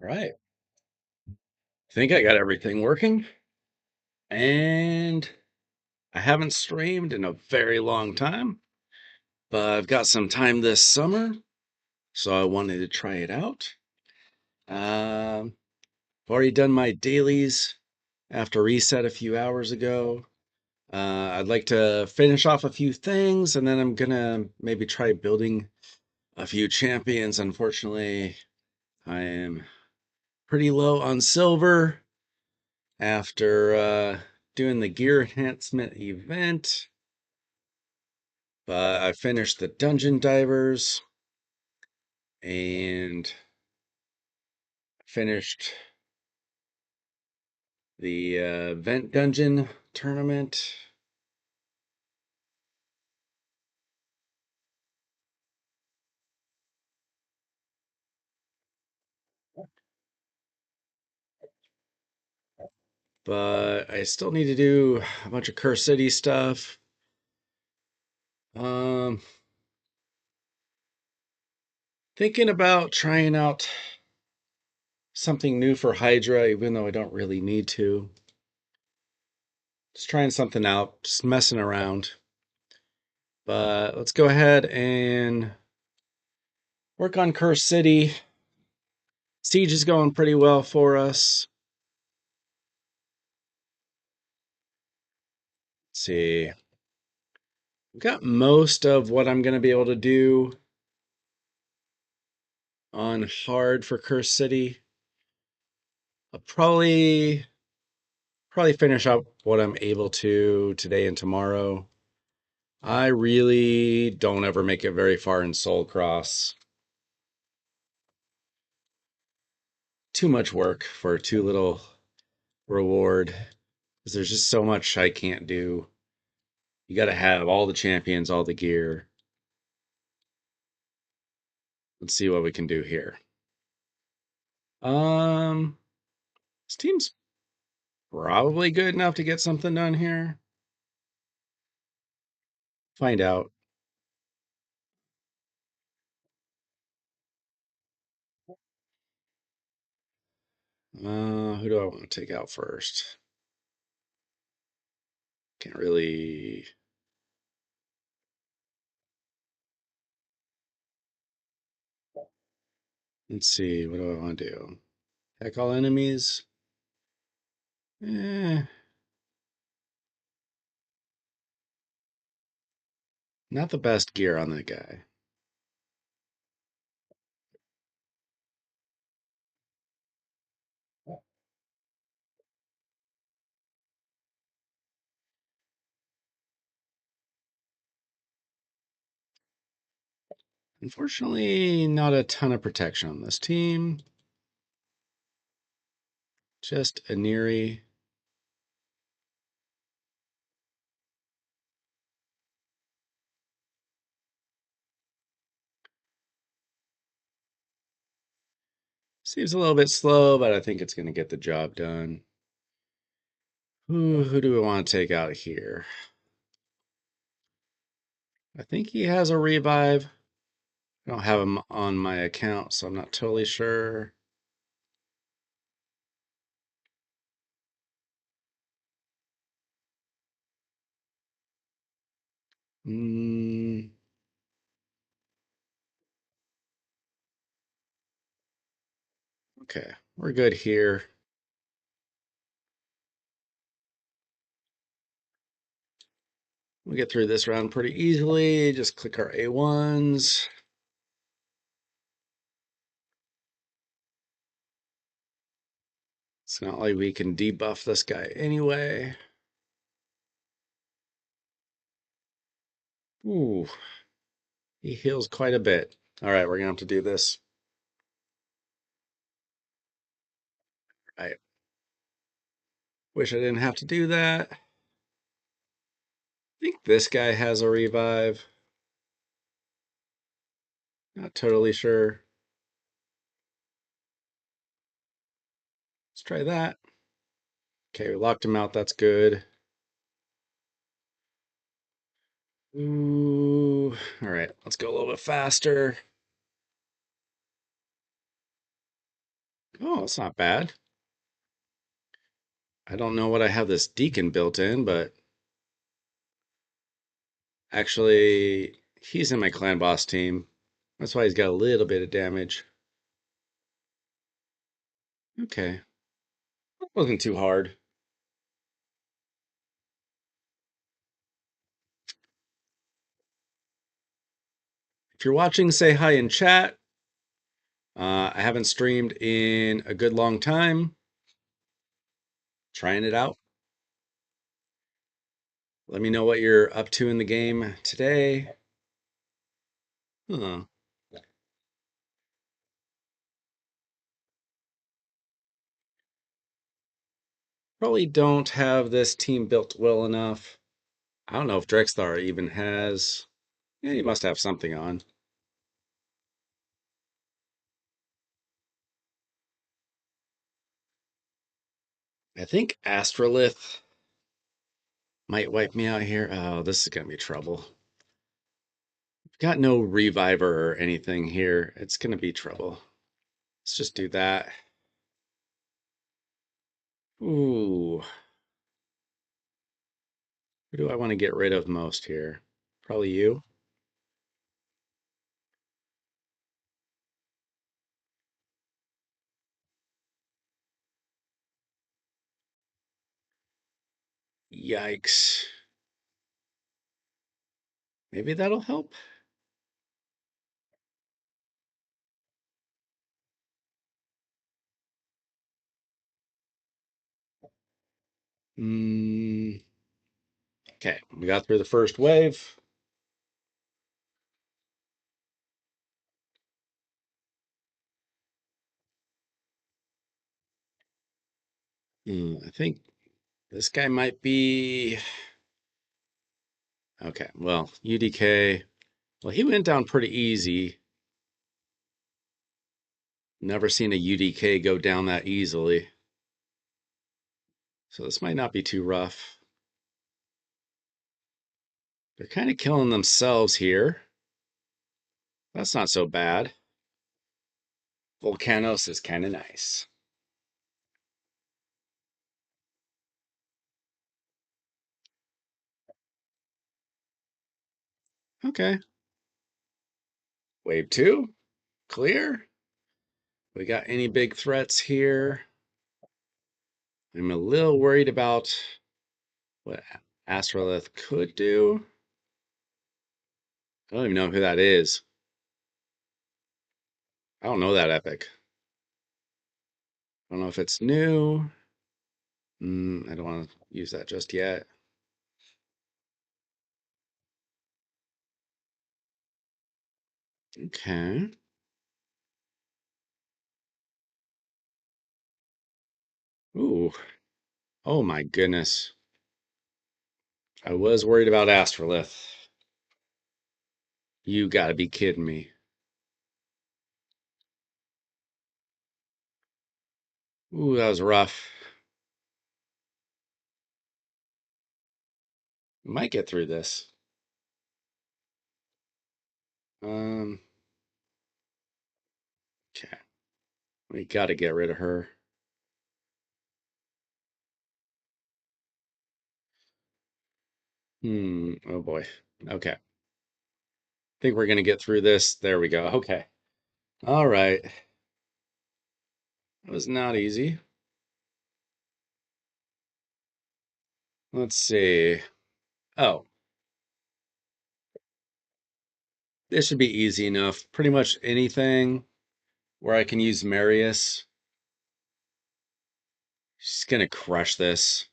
Right. I think I got everything working, and I haven't streamed in a very long time, but I've got some time this summer, so I wanted to try it out. Um, I've already done my dailies after reset a few hours ago. I'd like to finish off a few things, and then I'm gonna maybe try building a few champions. Unfortunately, I am pretty low on silver after doing the gear enhancement event. But I finished the dungeon divers and finished the vent dungeon tournament. But I still need to do a bunch of Curse City stuff. Um, Thinking about trying out something new for Hydra, even though I don't really need to. Just trying something out, just messing around. But let's go ahead and work on Curse City. Siege is going pretty well for us. Let's see. I've got most of what I'm going to be able to do on hard for Curse City. I'll probably finish up what I'm able to today and tomorrow. I really don't ever make it very far in Soul Cross. Too much work for too little reward. Because there's just so much I can't do. You got to have all the champions, all the gear. Let's see what we can do here. Um, this team's probably good enough to get something done here. Find out. Who do I want to take out first? Can't really. Let's see. What do I want to do? Attack all enemies. Eh, not the best gear on that guy. Unfortunately, not a ton of protection on this team. Just a Neri. Seems a little bit slow, but I think it's going to get the job done. Who do we want to take out here? I think he has a revive. I don't have him on my account, so I'm not totally sure. Mm, okay, we're good here. We get through this round pretty easily. Just click our A1s. It's not like we can debuff this guy anyway. Ooh, he heals quite a bit. All right, we're gonna have to do this. I wish I didn't have to do that. I think this guy has a revive. Not totally sure. Let's try that. Okay, we locked him out. That's good. Ooh. All right, let's go a little bit faster. Oh, that's not bad. I don't know what I have this Deacon built in, but actually, he's in my clan boss team. That's why he's got a little bit of damage. Okay, that wasn't too hard. If you're watching, say hi in chat. I haven't streamed in a good long time. Trying it out. Let me know what you're up to in the game today. Huh. Probably don't have this team built well enough. I don't know if Drexthar even has. Yeah, he must have something on. I think Astrolith might wipe me out here. Oh, this is gonna be trouble. Got no reviver or anything here. It's gonna be trouble. Let's just do that. Ooh, who do I want to get rid of most here? Probably you. Yikes. Maybe that'll help. Mm, okay, we got through the first wave. I think this guy might be. Okay, well, UDK. Well, he went down pretty easy. Never seen a UDK go down that easily. So this might not be too rough. They're kind of killing themselves here. That's not so bad. Volcanos is kind of nice. Okay. Wave two, clear. We got any big threats here? I'm a little worried about what Astrolith could do. I don't even know who that is. I don't know that epic. I don't know if it's new. I don't want to use that just yet. Okay. Ooh. Oh my goodness. I was worried about Astrolith. You gotta be kidding me. Ooh, that was rough. Might get through this. Um, okay. We gotta get rid of her. Oh boy. Okay. Think we're gonna get through this. There we go. Okay. All right. That was not easy. Let's see. Oh, this should be easy enough. Pretty much anything where I can use Marius. She's gonna crush this.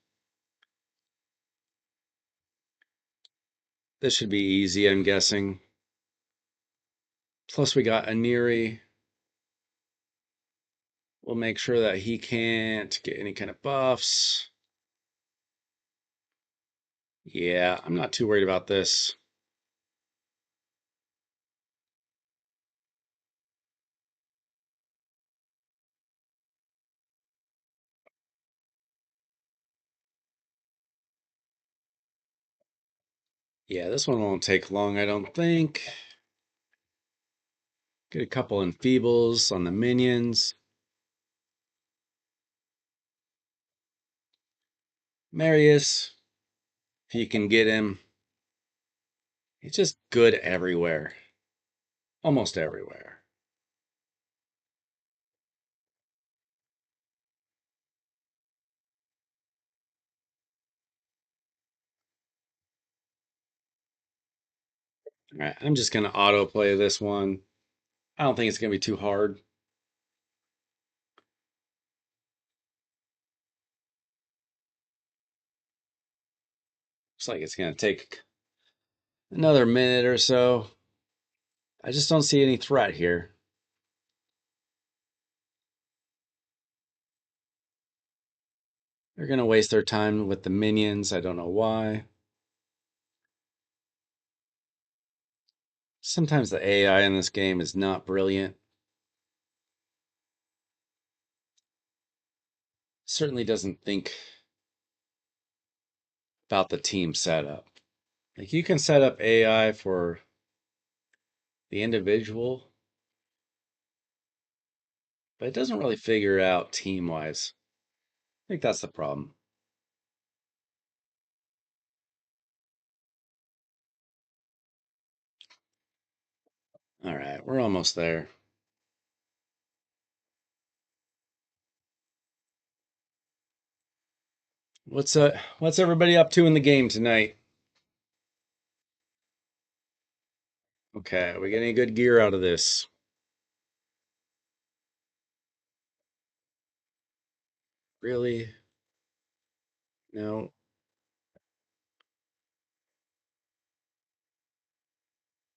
This should be easy, I'm guessing. Plus, we got Aniri. We'll make sure that he can't get any kind of buffs. Yeah, I'm not too worried about this. Yeah, this one won't take long, I don't think. Get a couple enfeebles on the minions. Marius, if you can get him, he's just good everywhere. Almost everywhere. All right, I'm just going to autoplay this one. I don't think it's going to be too hard. Looks like it's going to take another minute or so. I just don't see any threat here. They're going to waste their time with the minions. I don't know why. Sometimes the AI in this game is not brilliant. Certainly doesn't think about the team setup. Like you can set up AI for the individual, but it doesn't really figure out team wise. I think that's the problem. All right, we're almost there. What's everybody up to in the game tonight? Okay, are we getting good gear out of this? Really? No.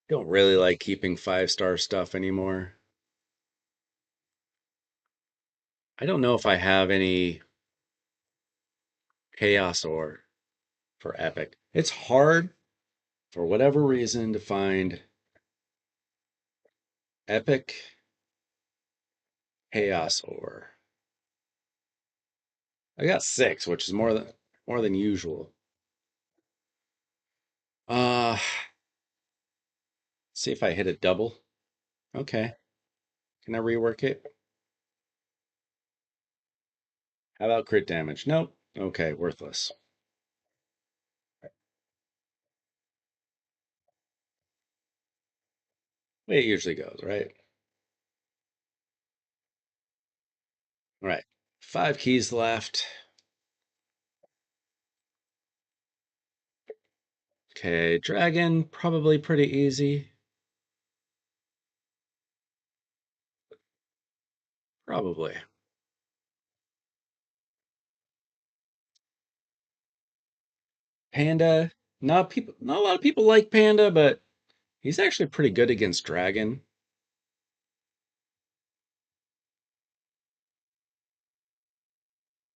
Don't really like keeping 5-star stuff anymore. I don't know if I have any chaos ore for epic. It's hard for whatever reason to find epic chaos ore. I got 6, which is more than usual. Uh, see if I hit a double. Okay. Can I rework it? How about crit damage? Nope. Okay, worthless. Way it usually goes, right? All right. 5 keys left. Okay, dragon, probably pretty easy. Probably. Panda, not a lot of people like Panda, but he's actually pretty good against dragon.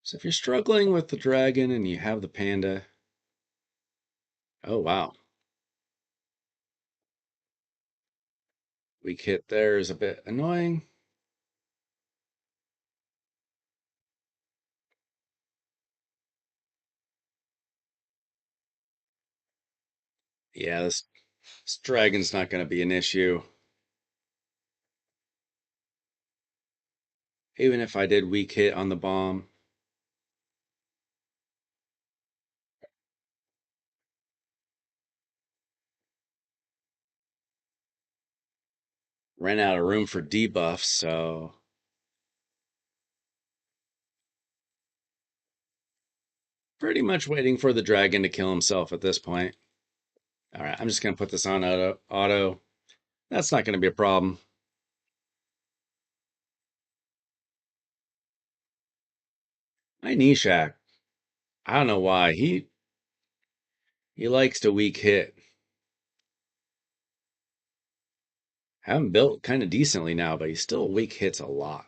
So if you're struggling with the dragon and you have the panda, oh wow. Weak hit there is a bit annoying. Yeah, this dragon's not going to be an issue. Even if I did weak hit on the bomb. Ran out of room for debuffs, so pretty much waiting for the dragon to kill himself at this point. All right, I'm just going to put this on auto. That's not going to be a problem. My Nishak, I don't know why. He likes to weak hit. Have him built kind of decently now, but he still weak hits a lot.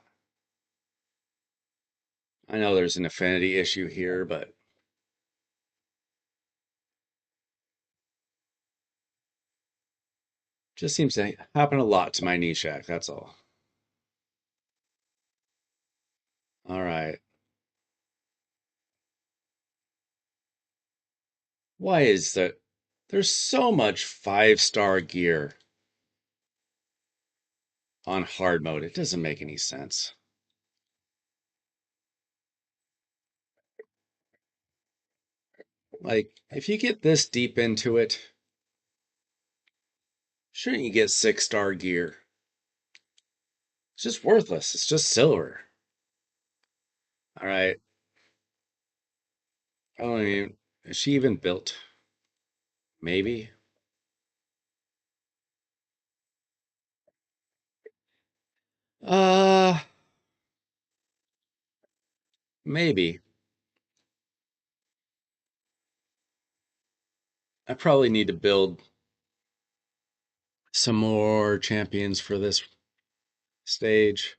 I know there's an affinity issue here, but just seems to happen a lot to my Nishak, that's all. All right. Why is that? There's so much 5-star gear on hard mode. It doesn't make any sense. Like, if you get this deep into it, shouldn't you get 6-star gear? It's just worthless. It's just silver. All right. I don't even, is she even built? Maybe. Uh, maybe. I probably need to build some more champions for this stage.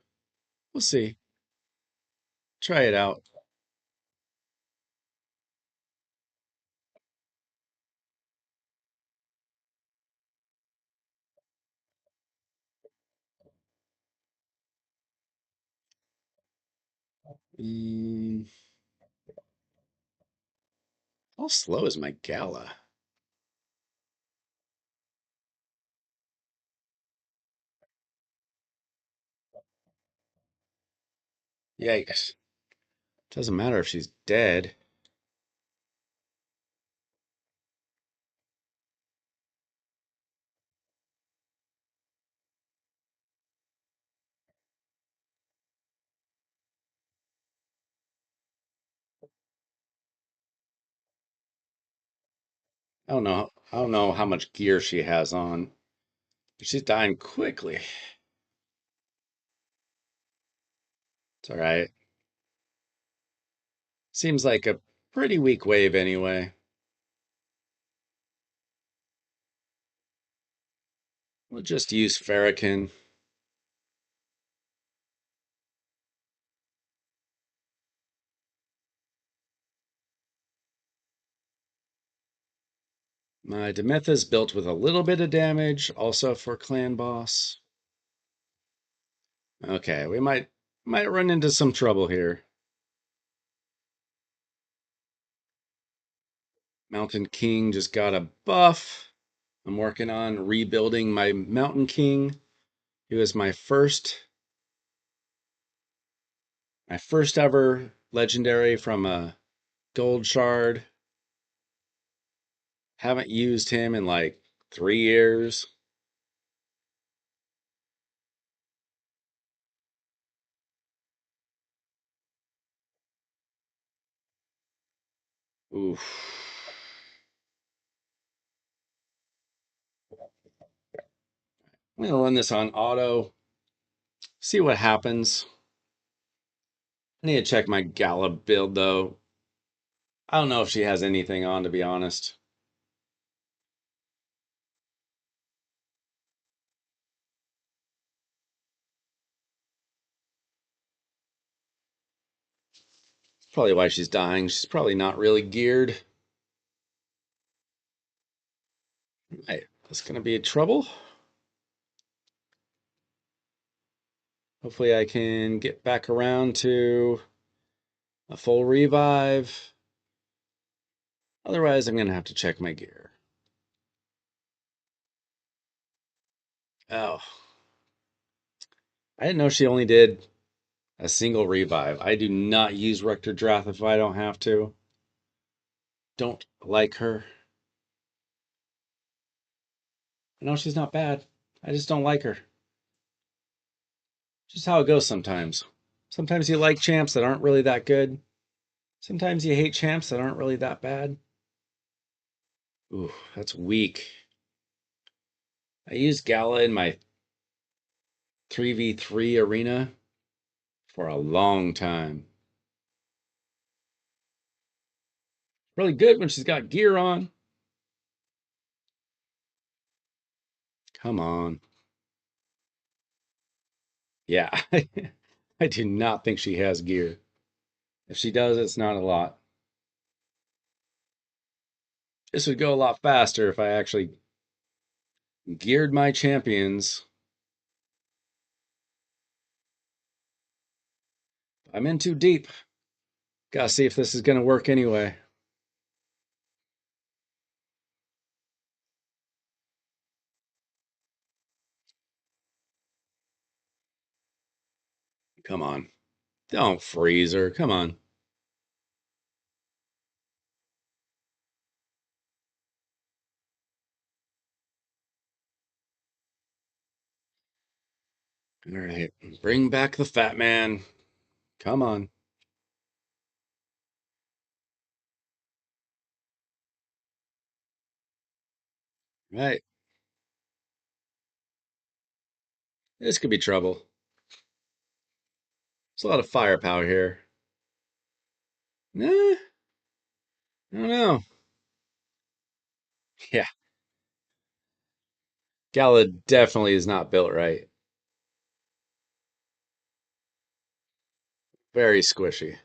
We'll see. Try it out. Mm, how slow is my Gala? Yikes. Doesn't matter if she's dead. I don't know how much gear she has on. But she's dying quickly. It's all right. Seems like a pretty weak wave anyway. We'll just use Farrakhan. My Demytha's built with a little bit of damage, also for clan boss. Okay, we might run into some trouble here. Mountain King just got a buff. I'm working on rebuilding my Mountain King. He was my first ever legendary from a gold shard. Haven't used him in like 3 years. Oof. I'm gonna run this on auto, see what happens. I need to check my Gala build though. I don't know if she has anything on, to be honest. That's probably why she's dying. She's probably not really geared. Hey, that's gonna be trouble. Hopefully I can get back around to a full revive. Otherwise, I'm gonna have to check my gear. Oh, I didn't know she only did a single revive. I do not use Rector Drath if I don't have to. Don't like her. I know she's not bad. I just don't like her. Just how it goes sometimes. Sometimes you like champs that aren't really that good. Sometimes you hate champs that aren't really that bad. Ooh, that's weak. I used Gala in my 3v3 arena for a long time. Really good when she's got gear on. Come on. Yeah, I do not think she has gear. If she does, it's not a lot. This would go a lot faster if I actually geared my champions. I'm in too deep. Gotta see if this is gonna work anyway. Come on. Don't freeze her. Come on. All right. Bring back the fat man. Come on. Right. This could be trouble. There's a lot of firepower here. Nah, I don't know. Yeah. Gala definitely is not built right. Very squishy.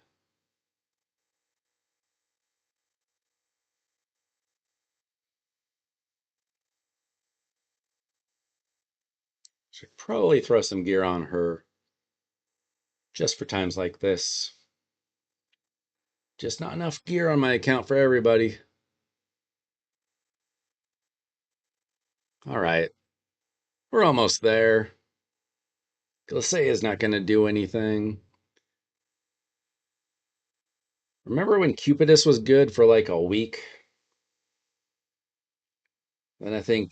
Should probably throw some gear on her just for times like this. Just not enough gear on my account for everybody. All right. We're almost there. Glacé is not going to do anything. Remember when Cupidus was good for like a week? Then I think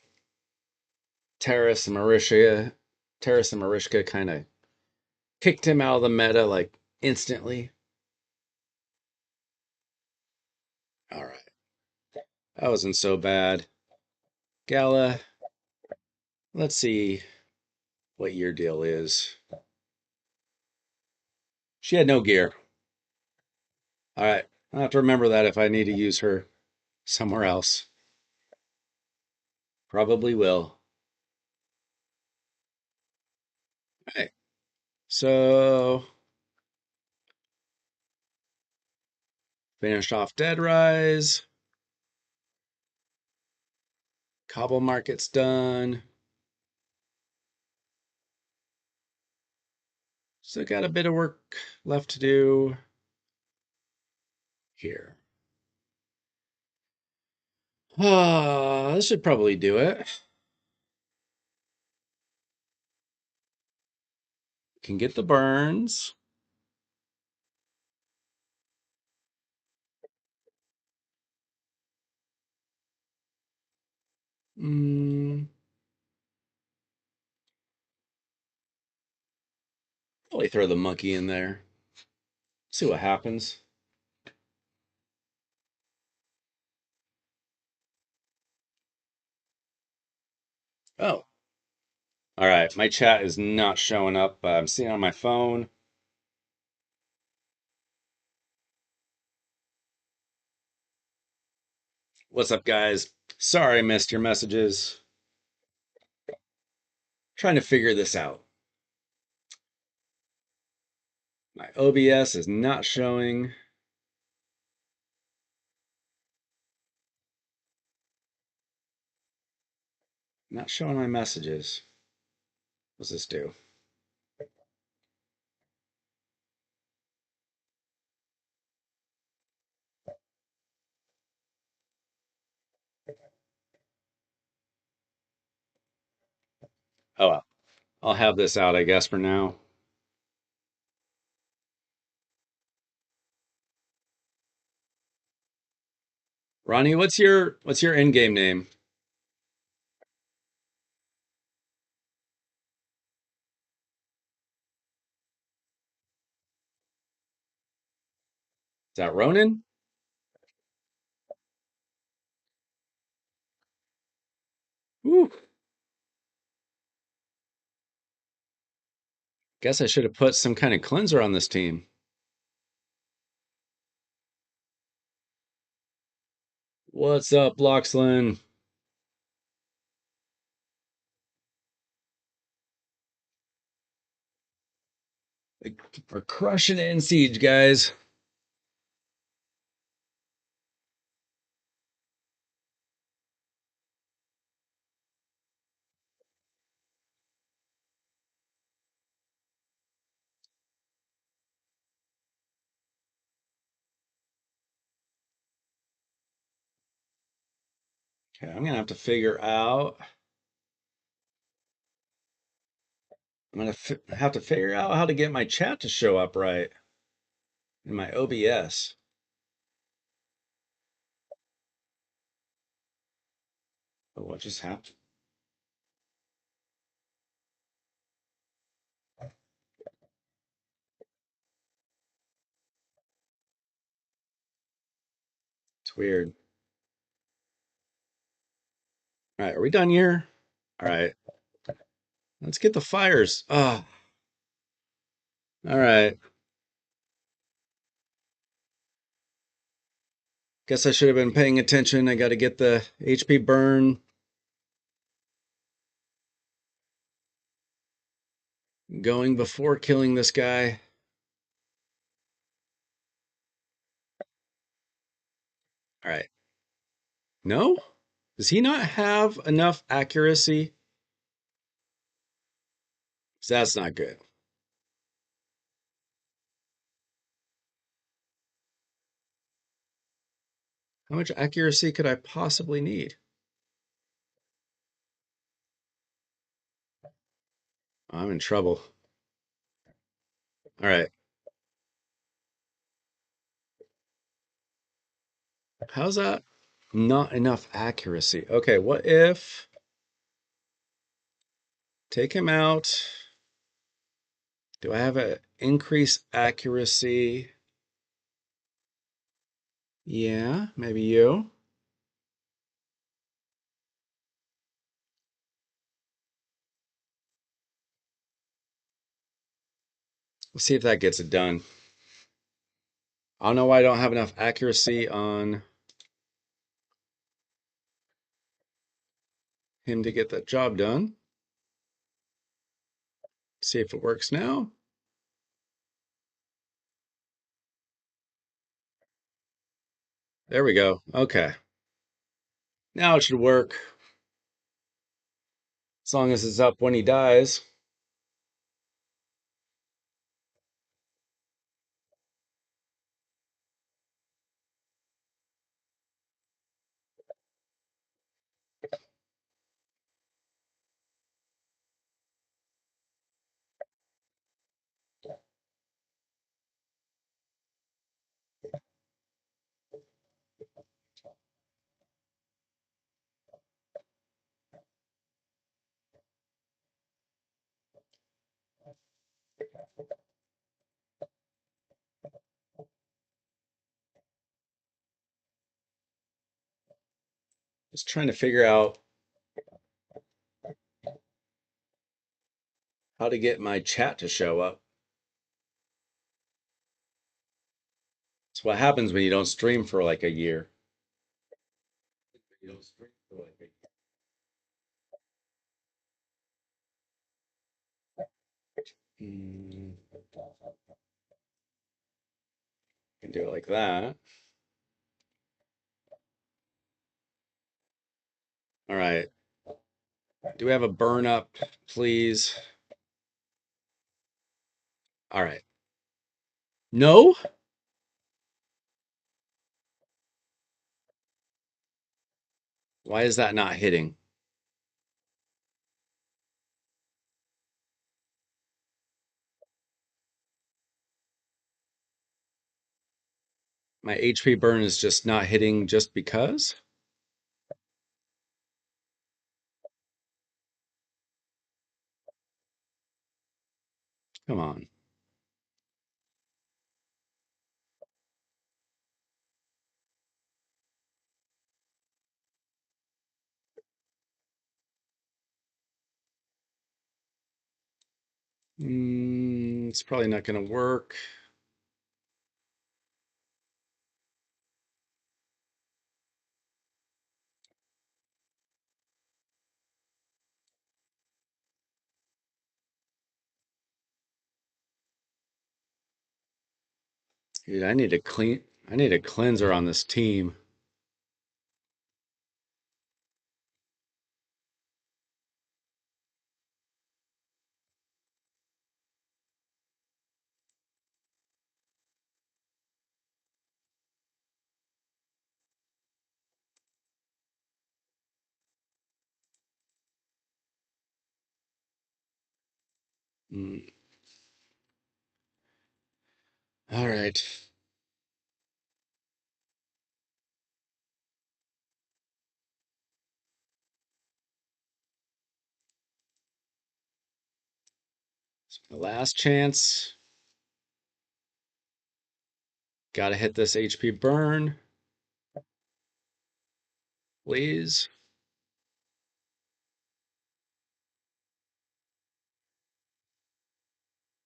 Terrace and Marishka kind of kicked him out of the meta like instantly. All right. That wasn't so bad. Gala, let's see what your deal is. She had no gear. All right. I'll have to remember that if I need to use her somewhere else. Probably will. All right. So finished off Dead Rise. Cobble Market's done. Still got a bit of work left to do here. This should probably do it. Can get the burns. Mm, probably throw the monkey in there. See what happens. Oh, all right. My chat is not showing up. I'm seeing it on my phone. What's up, guys? Sorry I missed your messages. Trying to figure this out. My OBS is not showing. Not showing my messages. What's this do? Oh well. I'll have this out, I guess, for now. Ronnie, what's your in-game name? Is that Ronan? Woo. Guess I should have put some kind of cleanser on this team. What's up, Loxlin? We're crushing it in Siege, guys. Okay, I'm gonna have to figure out. I'm gonna have to figure out how to get my chat to show up right in my OBS. Oh, what just happened? It's weird. All right, are we done here? All right, let's get the fires. Oh, all right. Guess I should have been paying attention. I got to get the HP burn going before killing this guy. All right. No? Does he not have enough accuracy? So that's not good. How much accuracy could I possibly need? I'm in trouble. All right. How's that not enough accuracy? Okay, what if take him out? Do I have an increased accuracy? Yeah, maybe you. Let's see if that gets it done. I don't know why I don't have enough accuracy on him to get that job done. See if it works now. There we go. Okay. Now it should work. As long as it's up when he dies. Just trying to figure out how to get my chat to show up. It's what happens when you don't stream for like a year. You don't stream for like a year. Can do it like that. All right. Do we have a burn up, please? All right. No? Why is that not hitting? My HP burn is just not hitting just because? Come on. It's probably not going to work. Dude, I need a cleanser on this team. Mm, all right. The last chance. Gotta hit this HP burn, please.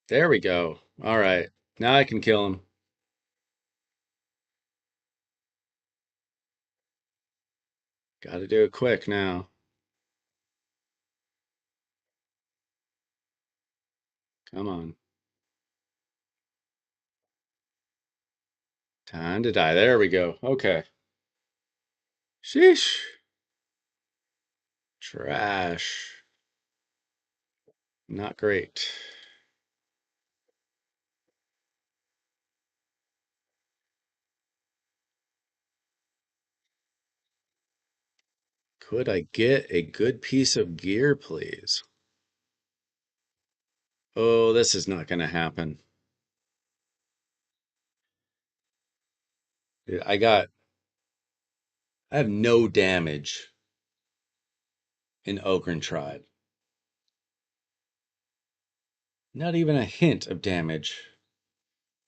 There we go. All right. Now I can kill him. Gotta do it quick now. Come on. Time to die. There we go. Okay. Sheesh. Trash. Not great. Could I get a good piece of gear, please? Oh, this is not going to happen. Dude, I have no damage in Okran Tribe. Not even a hint of damage.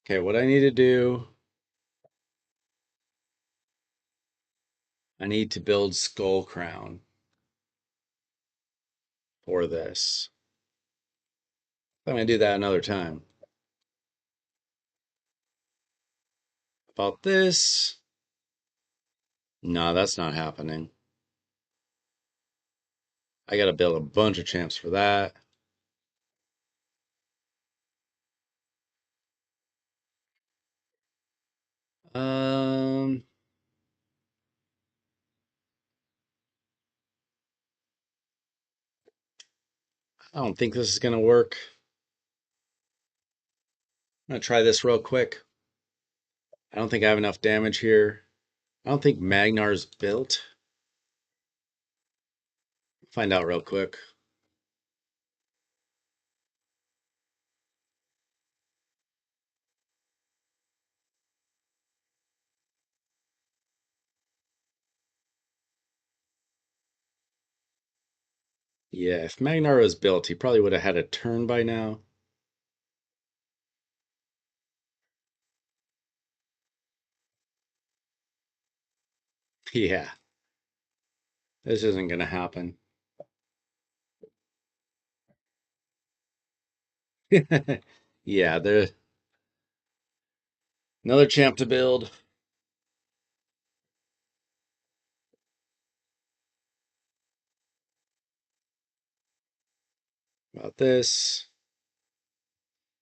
Okay, what I need to do, I need to build Skull Crown for this. I'm going to do that another time. About this, no, that's not happening. I got to build a bunch of champs for that. Um, I don't think this is going to work. I'm going to try this real quick. I don't think I have enough damage here. I don't think Magnar's built. Find out real quick. Yeah, if Magnar was built, he probably would have had a turn by now. Yeah, this isn't going to happen. Yeah, there's another champ to build. About this.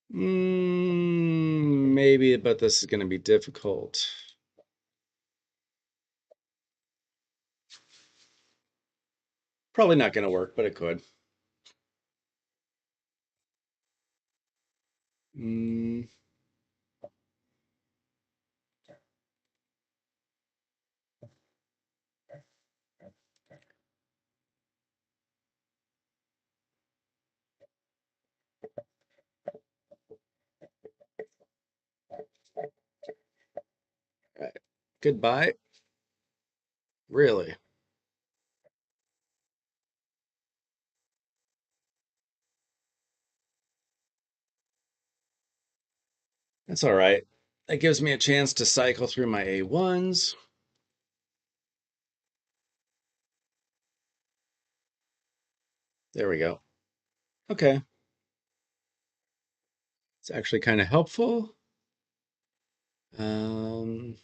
Maybe, but this is going to be difficult. Probably not going to work, but it could. Mm, right. Goodbye. Really? That's all right. That gives me a chance to cycle through my A1s. There we go. Okay. It's actually kind of helpful. Um,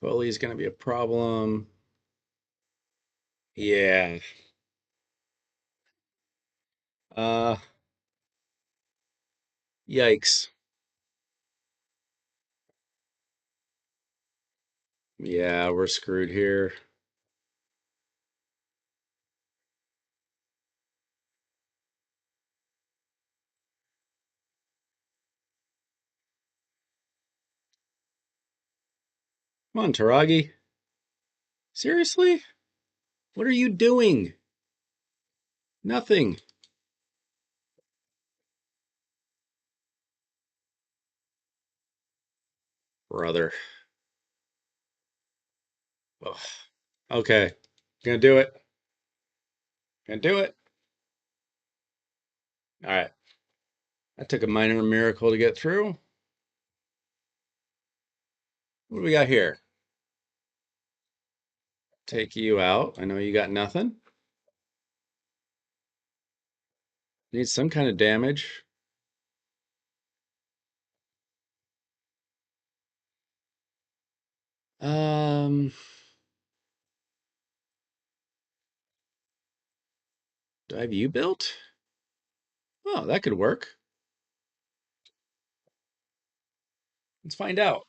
Foley's going to be a problem. Yeah. Uh, Yikes. Yeah, we're screwed here. Come on, Taragi. Seriously? What are you doing? Nothing. Brother. Ugh. Okay. Gonna do it. Gonna do it. All right. That took a minor miracle to get through. What do we got here? Take you out. I know you got nothing. Need some kind of damage. Um, do I have you built? Oh, that could work. Let's find out.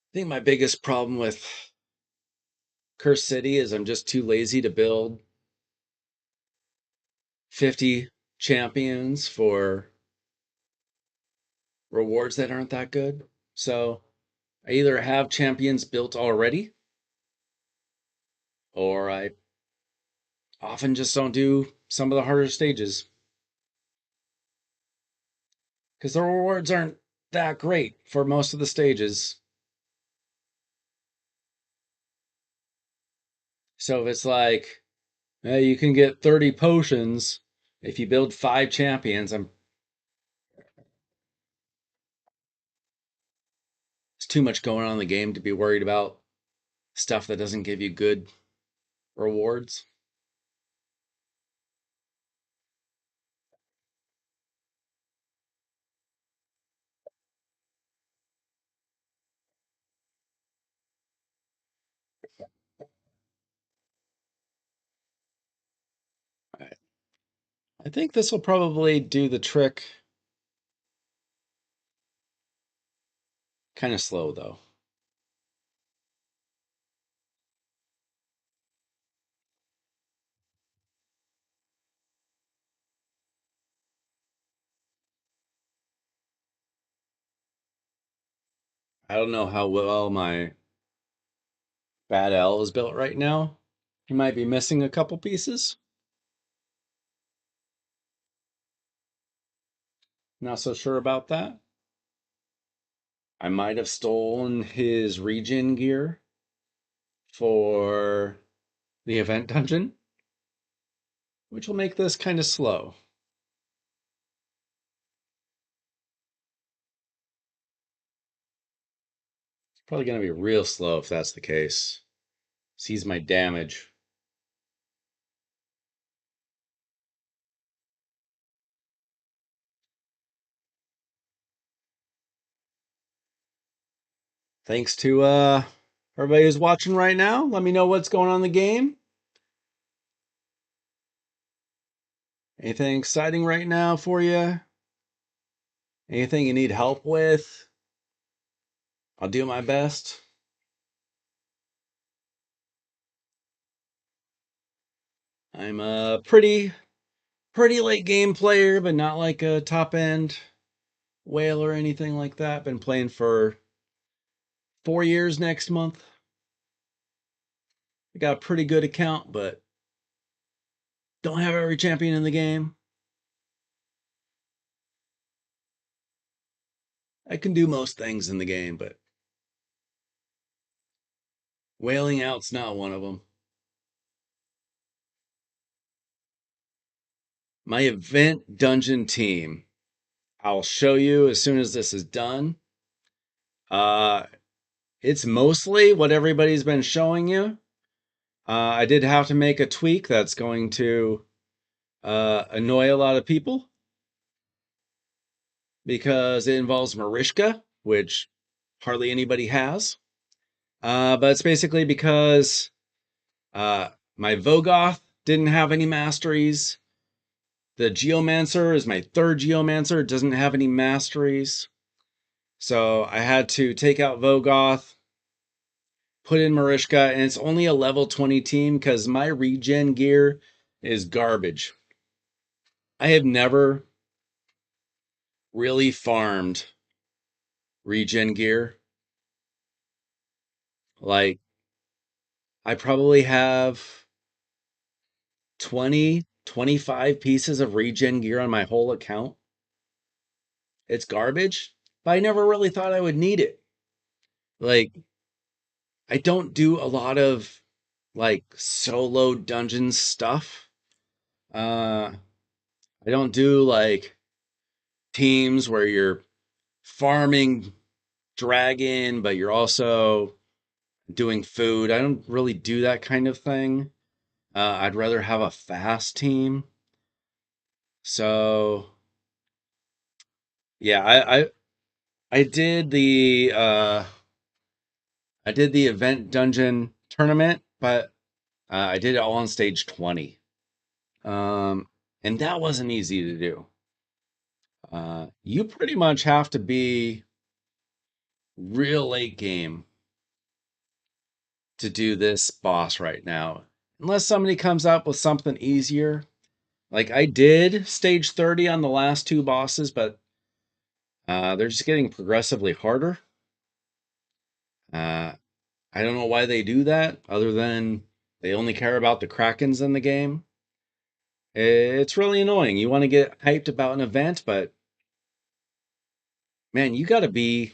I think my biggest problem with Curse City is I'm just too lazy to build 50 champions for rewards that aren't that good. So I either have champions built already, or I often just don't do some of the harder stages because the rewards aren't that great for most of the stages. So if it's like, you can get 30 potions if you build 5 champions, it's too much going on in the game to be worried about stuff that doesn't give you good rewards. I think this will probably do the trick. Kind of slow though. I don't know how well my Bad L is built right now. He might be missing a couple pieces. Not so sure about that. I might have stolen his regen gear for the event dungeon, which will make this kind of slow. It's probably going to be real slow if that's the case. Sees my damage. Thanks to everybody who's watching right now. Let me know what's going on in the game. Anything exciting right now for you? Anything you need help with? I'll do my best. I'm a pretty late game player, but not like a top end whale or anything like that. Been playing for 4 years next month. I got a pretty good account, but don't have every champion in the game. I can do most things in the game, but whaling out's not one of them. My event dungeon team. I'll show you as soon as this is done. Uh, it's mostly what everybody's been showing you. I did have to make a tweak that's going to annoy a lot of people because it involves Marishka, which hardly anybody has. But it's basically because my Vogoth didn't have any masteries. The Geomancer is my third Geomancer, doesn't have any masteries. So I had to take out Vogoth, put in Marishka, and it's only a level 20 team because my regen gear is garbage. I have never really farmed regen gear. Like, I probably have 20, 25 pieces of regen gear on my whole account. It's garbage, but I never really thought I would need it. Like, I don't do a lot of like solo dungeon stuff. I don't do like teams where you're farming dragon, but you're also doing food. I don't really do that kind of thing. I'd rather have a fast team. So yeah, I did the event dungeon tournament, but I did it all on stage 20. Um, and that wasn't easy to do. You pretty much have to be real late game to do this boss right now. Unless somebody comes up with something easier. Like I did stage 30 on the last two bosses, but they're just getting progressively harder. Uh, I don't know why they do that, other than they only care about the Krakens in the game. It's really annoying. You want to get hyped about an event, but man, you gotta be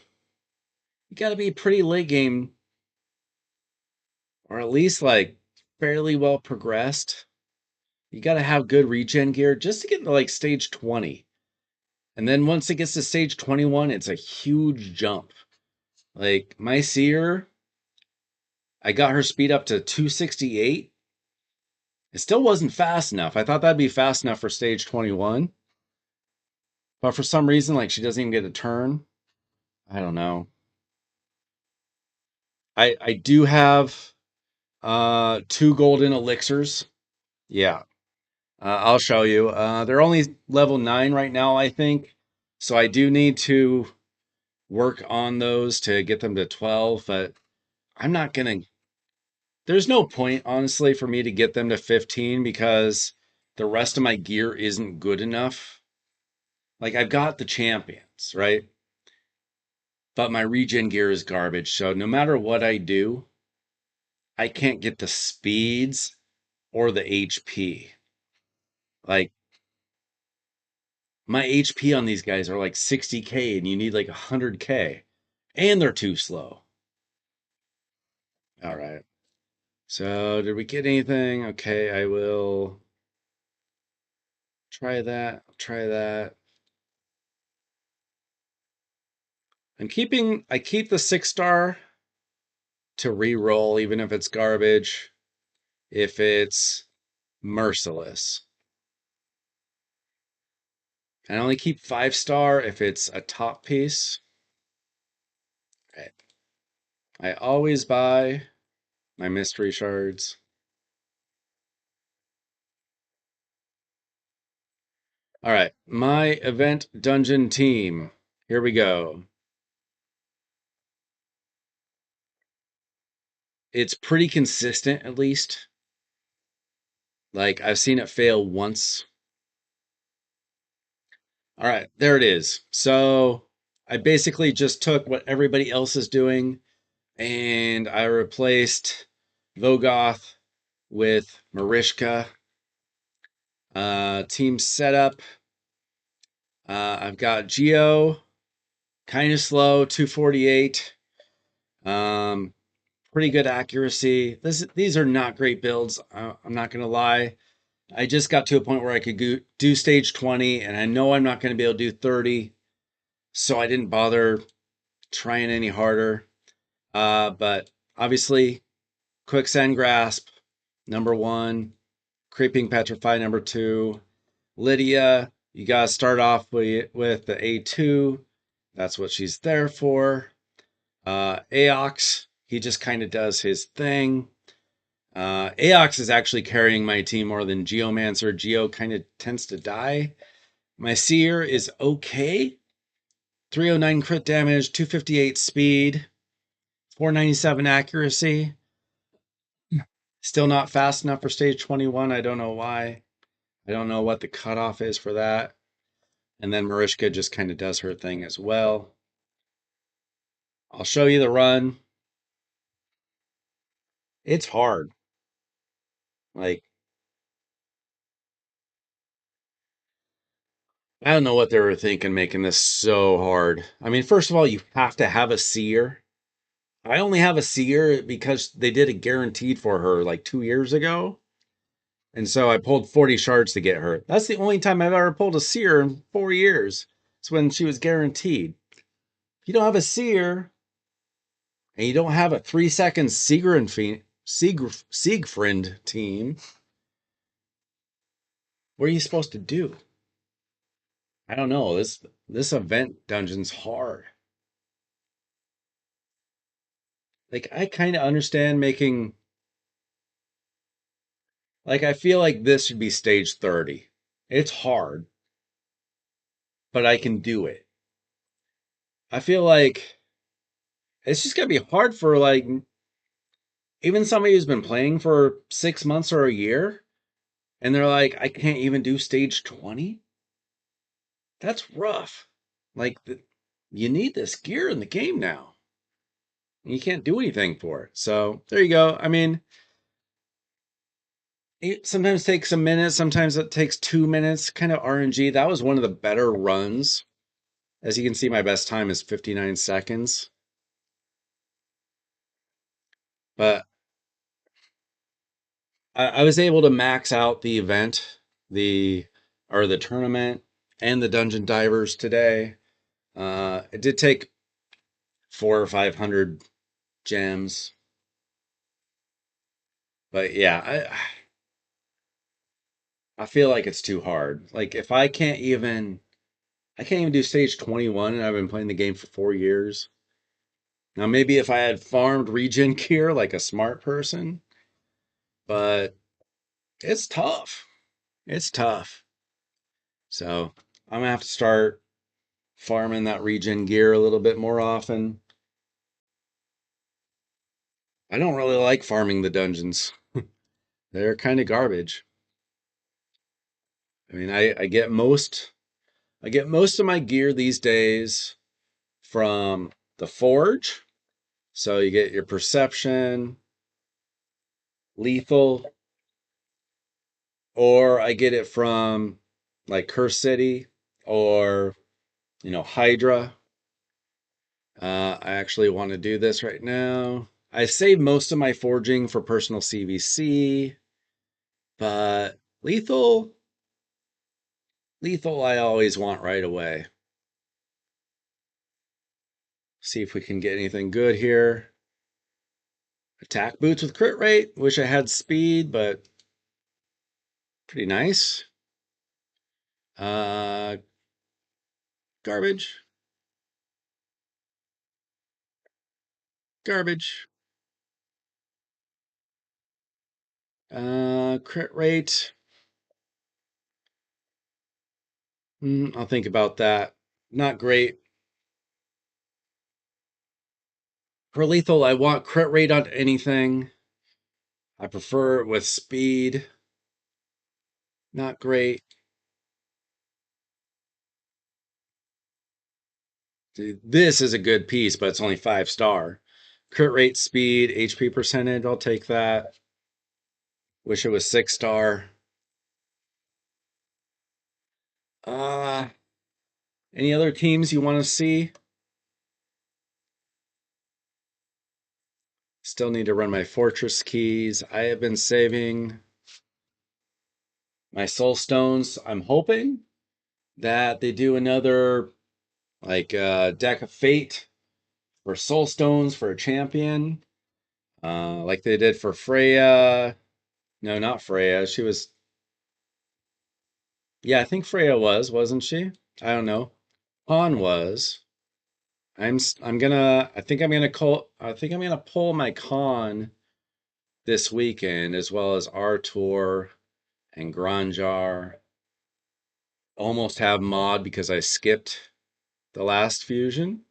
pretty late game, or at least like fairly well progressed. You gotta have good regen gear just to get to like stage 20. And then once it gets to stage 21, it's a huge jump. Like my seer, I got her speed up to 268. It still wasn't fast enough. I thought that'd be fast enough for stage 21. But for some reason, like she doesn't even get a turn. I don't know. I do have two golden elixirs. Yeah. I'll show you. They're only level 9 right now, I think. So I do need to work on those to get them to 12, but I'm not gonna. There's no point, honestly, for me to get them to 15 because the rest of my gear isn't good enough. Like, I've got the champions, right? But my regen gear is garbage. So no matter what I do, I can't get the speeds or the HP. Like, my HP on these guys are like 60k and you need like 100k. And they're too slow. All right. So, did we get anything? Okay, I will try that. I'll try that. I keep the 6-star to re-roll even if it's garbage, if it's merciless. I only keep 5-star if it's a top piece. Okay. I always buy my mystery shards. All right, my event dungeon team. Here we go. It's pretty consistent, at least. Like, I've seen it fail once. All right, there it is. So I basically just took what everybody else is doing and I replaced Vogoth with Marishka. Team setup. I've got Geo, kind of slow, 248. Um, Pretty good accuracy. These are not great builds. I'm not gonna lie. I just got to a point where I could do stage 20, and I know I'm not going to be able to do 30, so I didn't bother trying any harder. But obviously, Quicksand Grasp, number 1, Creeping Petrify, number 2, Lydia, you got to start off with the A2. That's what she's there for. Aox, he just kind of does his thing. Aox is actually carrying my team more than Geomancer. Geo kind of tends to die. My Seer is okay. 309 crit damage, 258 speed, 497 accuracy. Still not fast enough for stage 21. I don't know why. I don't know what the cutoff is for that. And then Marishka just kind of does her thing as well. I'll show you the run. It's hard. Like, I don't know what they were thinking making this so hard. I mean, first of all, you have to have a seer. I only have a seer because they did a guaranteed for her like 2 years ago. And so I pulled 40 shards to get her. That's the only time I've ever pulled a seer in 4 years. It's when she was guaranteed. If you don't have a seer and you don't have a 3 second Siegfried team, what are you supposed to do? I don't know. This event dungeon's hard. Like I kind of understand making like I feel like this should be stage 30. It's hard, but I can do it. I feel like it's just gonna be hard for like even somebody who's been playing for 6 months or a year, and they're like, I can't even do stage 20. That's rough. Like you need this gear in the game now. You can't do anything for it. So there you go. I mean, it sometimes takes a minute, sometimes it takes 2 minutes, kind of RNG. That was one of the better runs. As you can see, my best time is 59 seconds. But I was able to max out the event, the or the tournament, and the dungeon divers today. It did take 400 or 500 gems, but yeah, I feel like it's too hard. Like if I can't even do stage 21, and I've been playing the game for 4 years. Now maybe if I had farmed regen gear like a smart person, but it's tough. It's tough. So I'm gonna have to start farming that regen gear a little bit more often. I don't really like farming the dungeons. They're kind of garbage. I mean, I get most of my gear these days from the forge. So you get your perception, lethal, or I get it from like Curse City or Hydra. I actually want to do this right now. I save most of my forging for personal CVC, but lethal, I always want right away. See if we can get anything good here. Attack boots with crit rate. Wish I had speed, but pretty nice. Uh, garbage, garbage. Crit rate. I'll think about that. Not great. For lethal, I want crit rate on anything. I prefer it with speed. Not great. Dude, this is a good piece, but it's only 5 star. Crit rate, speed, HP percentage. I'll take that. Wish it was 6 star. Uh, any other teams you want to see? Still need to run my fortress keys. I have been saving my soul stones. I'm hoping that they do another like deck of fate for soul stones for a champion. Like they did for Freya. No, not Freya. She was yeah, I think Freya wasn't she? I don't know. Han was. I'm gonna I think I'm gonna pull my con this weekend, as well as Artor and Granjar. Almost have mod because I skipped the last fusion.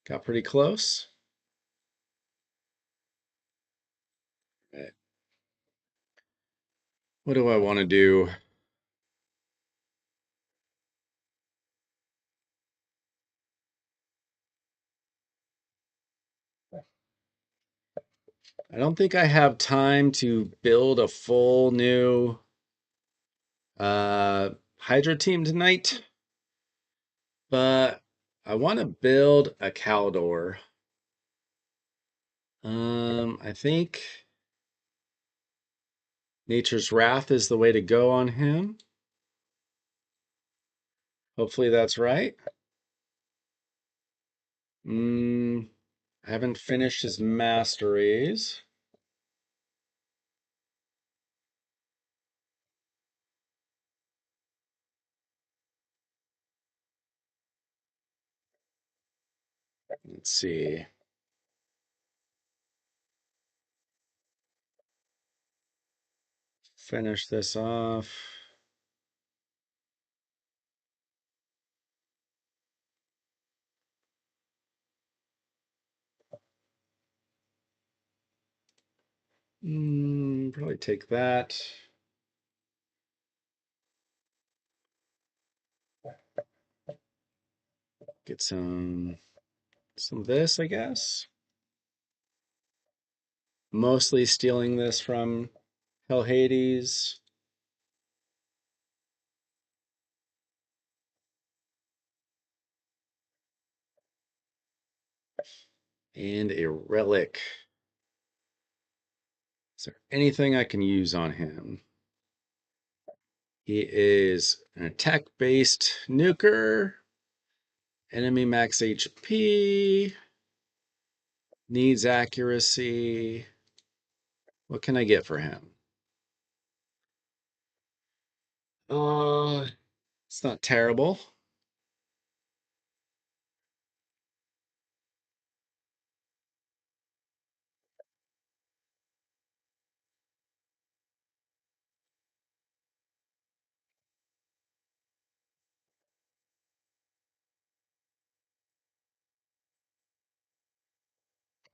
Got pretty close. Right. What do I want to do? I don't think I have time to build a full new Hydra team tonight, but I want to build a Caldor. I think Nature's Wrath is the way to go on him. Hopefully that's right. I haven't finished his masteries. Let's see. Finish this off. Probably take that. Get some of this, I guess. Mostly stealing this from Hell Hades. And a relic. Is there anything I can use on him? He is an attack-based nuker. Enemy max HP. Needs accuracy. What can I get for him? It's not terrible.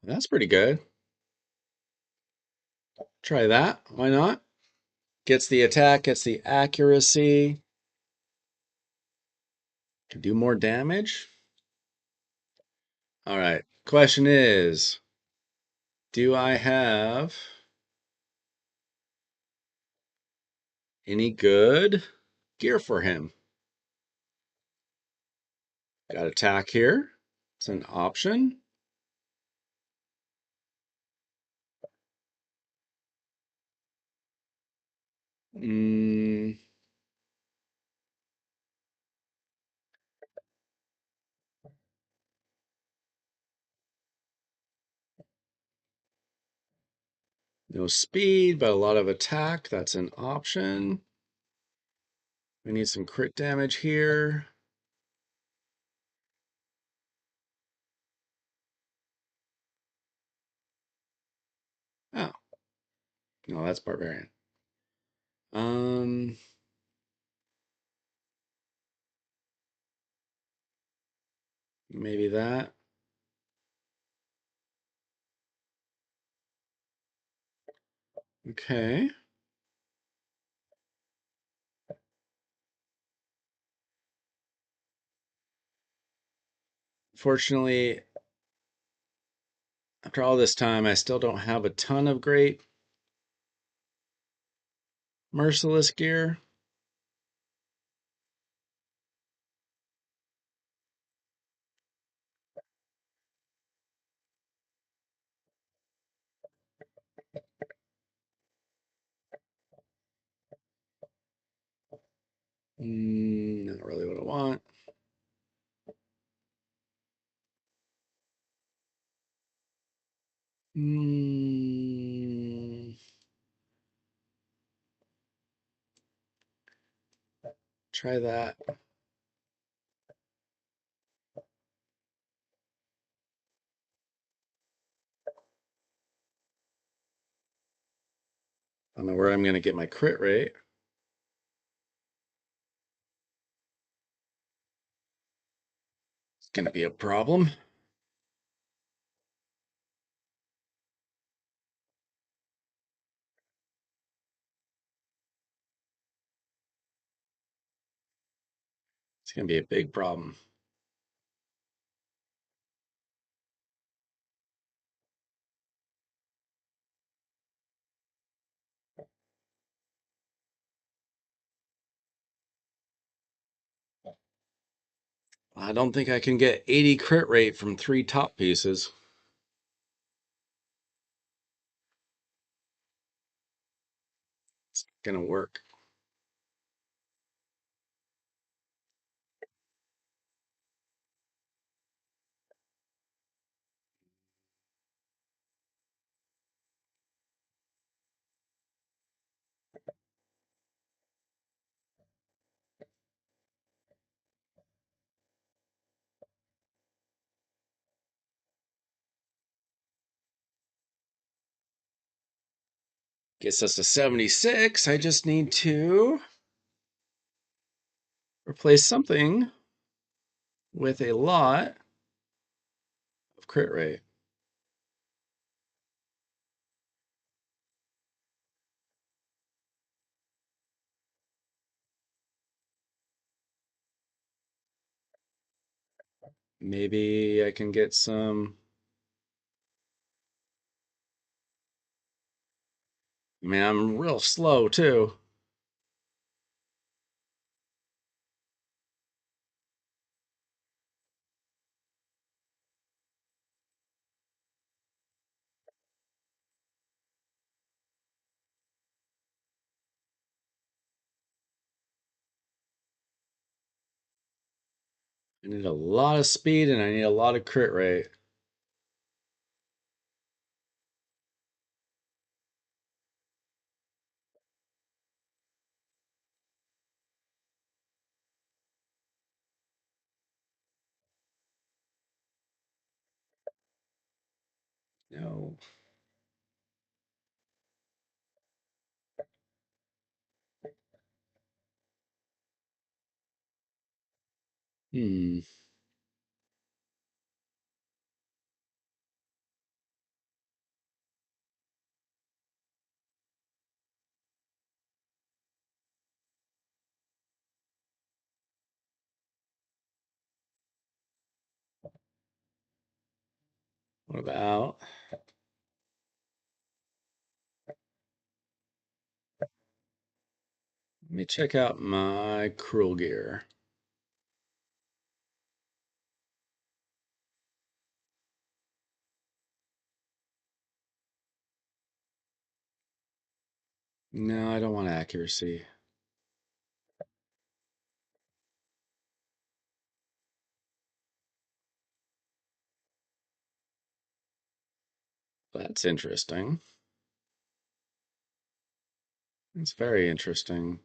That's pretty good. Try that. Why not? Gets the attack, gets the accuracy. Can do more damage. All right. Question is, do I have any good gear for him? Got attack here. It's an option. Mm, no speed, but a lot of attack. That's an option. We need some crit damage here. Oh, no, that's barbarian. Um, maybe that. Okay. Fortunately, after all this time, I still don't have a ton of great merciless gear. Not really what I want. Mm, try that. don't know where I'm going to get my crit rate. It's going to be a problem. It's going to be a big problem. I don't think I can get 80 crit rate from 3 top pieces. It's going to work. Gets us to 76. I just need to replace something with a lot of crit rate. Maybe I can get some. I mean, I'm real slow too. I need a lot of speed and I need a lot of crit rate. No. Hmm. What about? Let me check out my cruel gear. No, I don't want accuracy. That's interesting. It's very interesting.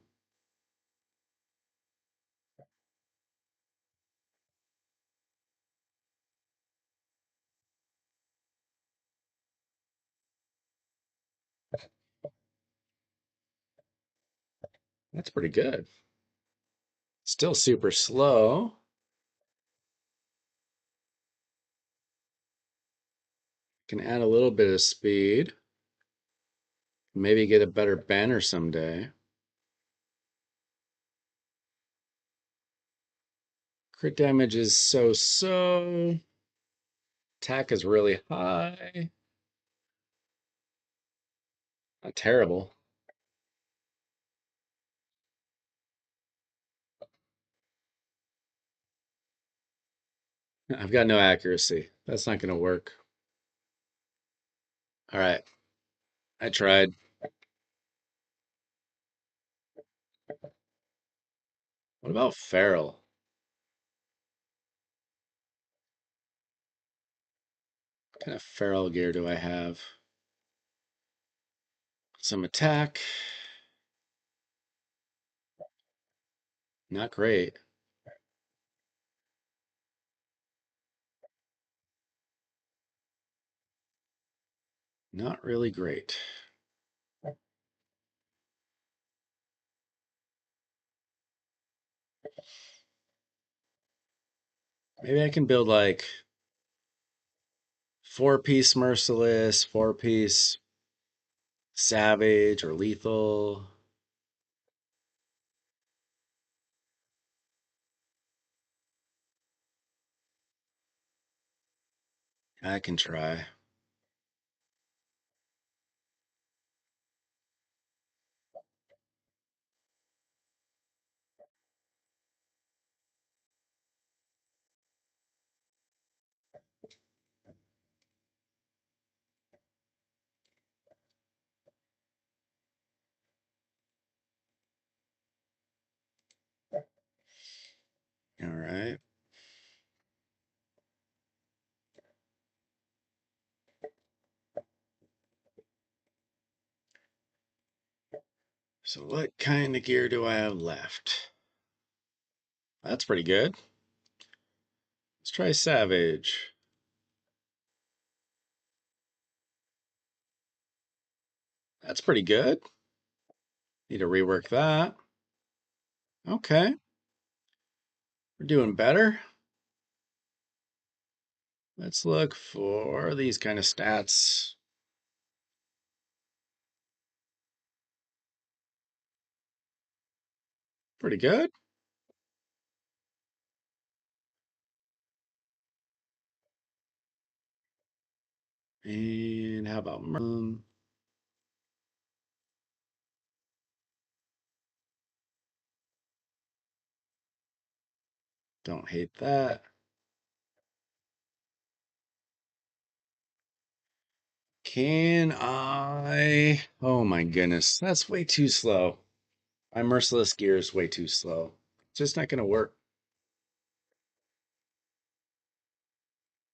That's pretty good. Still super slow. Can add a little bit of speed. Maybe get a better banner someday. Crit damage is so-so. Attack is really high. Not terrible. I've got no accuracy. That's not going to work. All right. I tried. What about Feral? What kind of Feral gear do I have? Some attack. Not great. Not really great. Maybe I can build like 4-piece merciless, 4-piece savage or lethal. I can try. All right. So what kind of gear do I have left? That's pretty good. Let's try savage. That's pretty good. Need to rework that. Okay. We're doing better. Let's look for these kind of stats. Pretty good. And how about don't hate that. Can I? Oh my goodness, that's way too slow. My merciless gear is way too slow. It's just not going to work.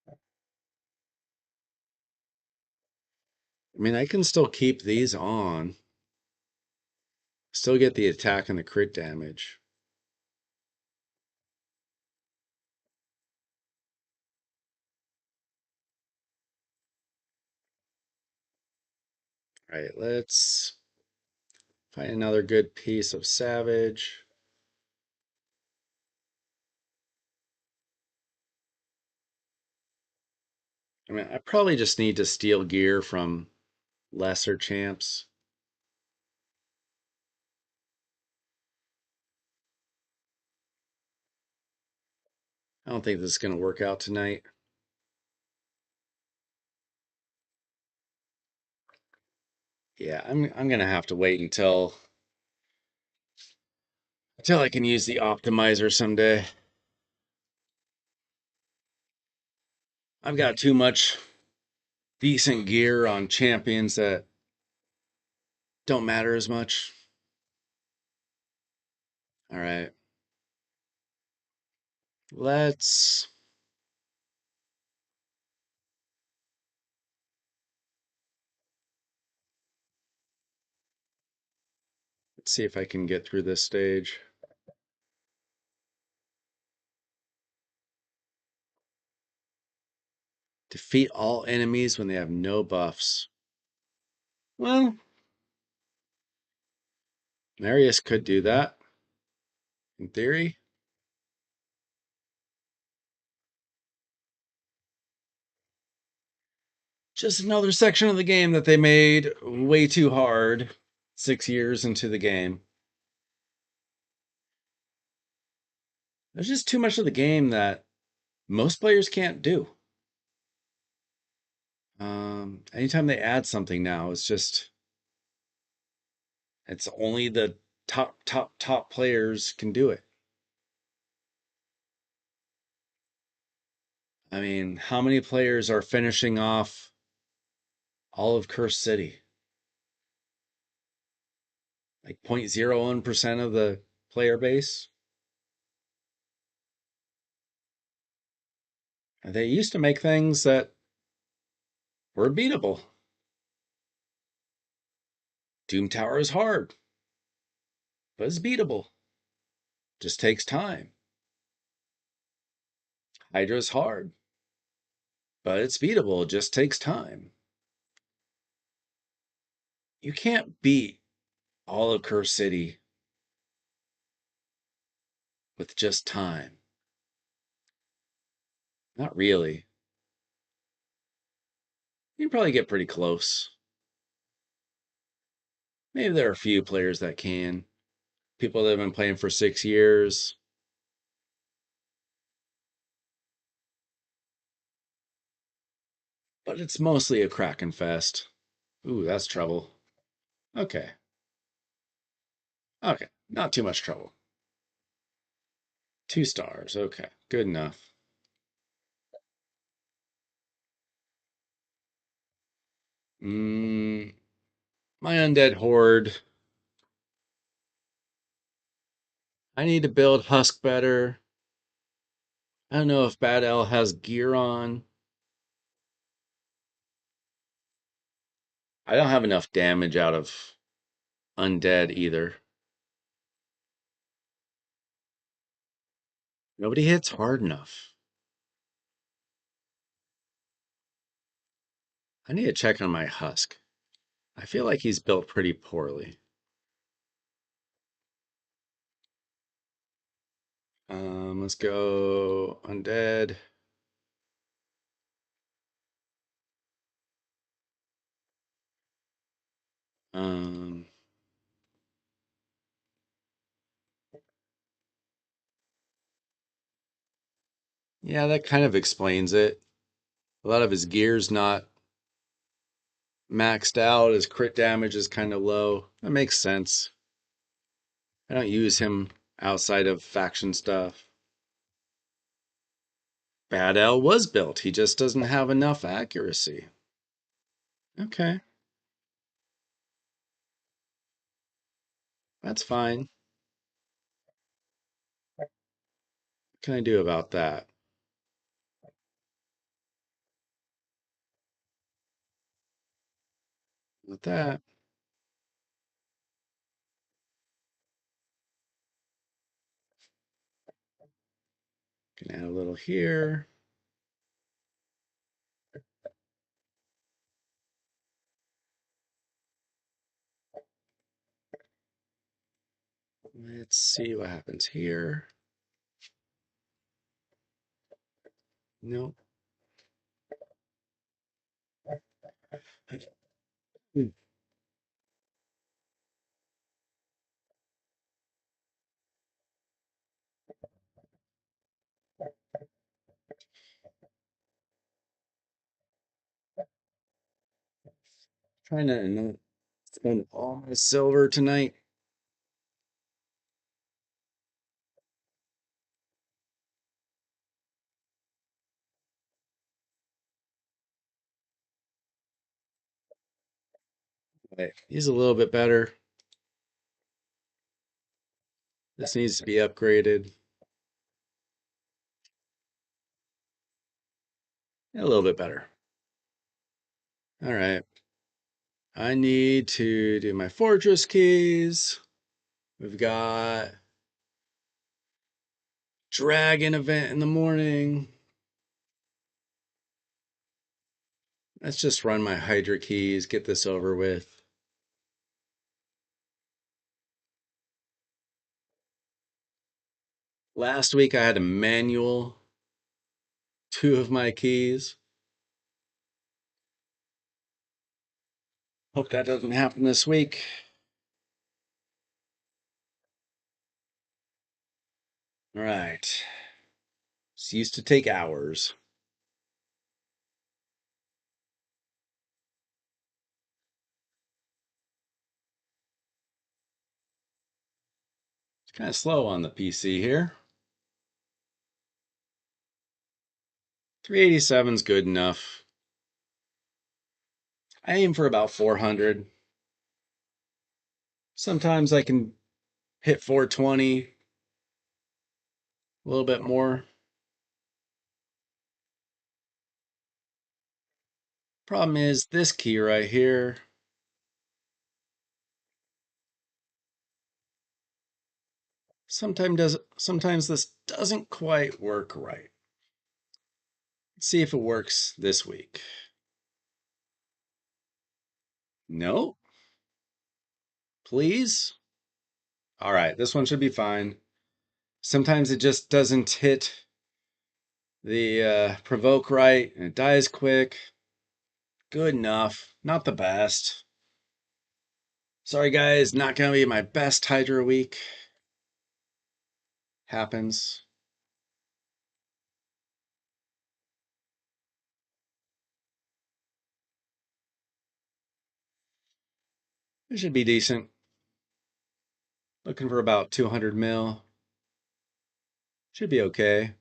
I mean, I can still keep these on, still get the attack and the crit damage. All right, let's find another good piece of savage. I mean, I probably just need to steal gear from lesser champs. I don't think this is going to work out tonight. Yeah, I'm going to have to wait until I can use the optimizer someday. I've got too much decent gear on champions that don't matter as much. All right. Let's let's see if I can get through this stage. Defeat all enemies when they have no buffs. Well, Marius could do that in theory. Just another section of the game that they made way too hard 6 years into the game. There's just too much of the game that most players can't do. Anytime they add something now, it's only the top players can do it. I mean, how many players are finishing off all of Cursed City? Like 0.01% of the player base? They used to make things that were beatable. Doom Tower is hard, but it's beatable. Just takes time. Hydra's hard, but it's beatable. It just takes time. You can't beat all of Curse City with just time. Not really. You can probably get pretty close. Maybe there are a few players that can. People that have been playing for 6 years. But it's mostly a Kraken fest. Ooh, that's trouble. Okay. Okay. Not too much trouble. 2 stars. Okay. Good enough. Mm, my undead horde. I need to build Husk better. I don't know if Bad L has gear on. I don't have enough damage out of undead either. Nobody hits hard enough. I need to check on my Husk. I feel like he's built pretty poorly. Let's go undead. Um, yeah, that kind of explains it. A lot of his gear's not maxed out. His crit damage is kind of low. That makes sense. I don't use him outside of faction stuff. Bad L was built. He just doesn't have enough accuracy. Okay, that's fine. What can I do about that? With that, can add a little here. Let's see what happens here. Nope. Trying to not spend all my silver tonight. But he's a little bit better. This needs to be upgraded. A little bit better. All right. I need to do my fortress keys. We've got dragon event in the morning. Let's just run my Hydra keys, get this over with. Last week I had to manual 2 of my keys. Hope that doesn't happen this week. All right. This used to take hours. It's kind of slow on the PC here. 387 is good enough. I aim for about 400. Sometimes I can hit 420, a little bit more. Problem is this key right here. Sometimes this doesn't quite work right. Let's see if it works this week. No, please. All right, this one should be fine. Sometimes it just doesn't hit the provoke right and it dies quick. Good enough. Not the best. Sorry, guys. Not going to be my best Hydra week. Happens. It should be decent. Looking for about 200 mil. Should be okay.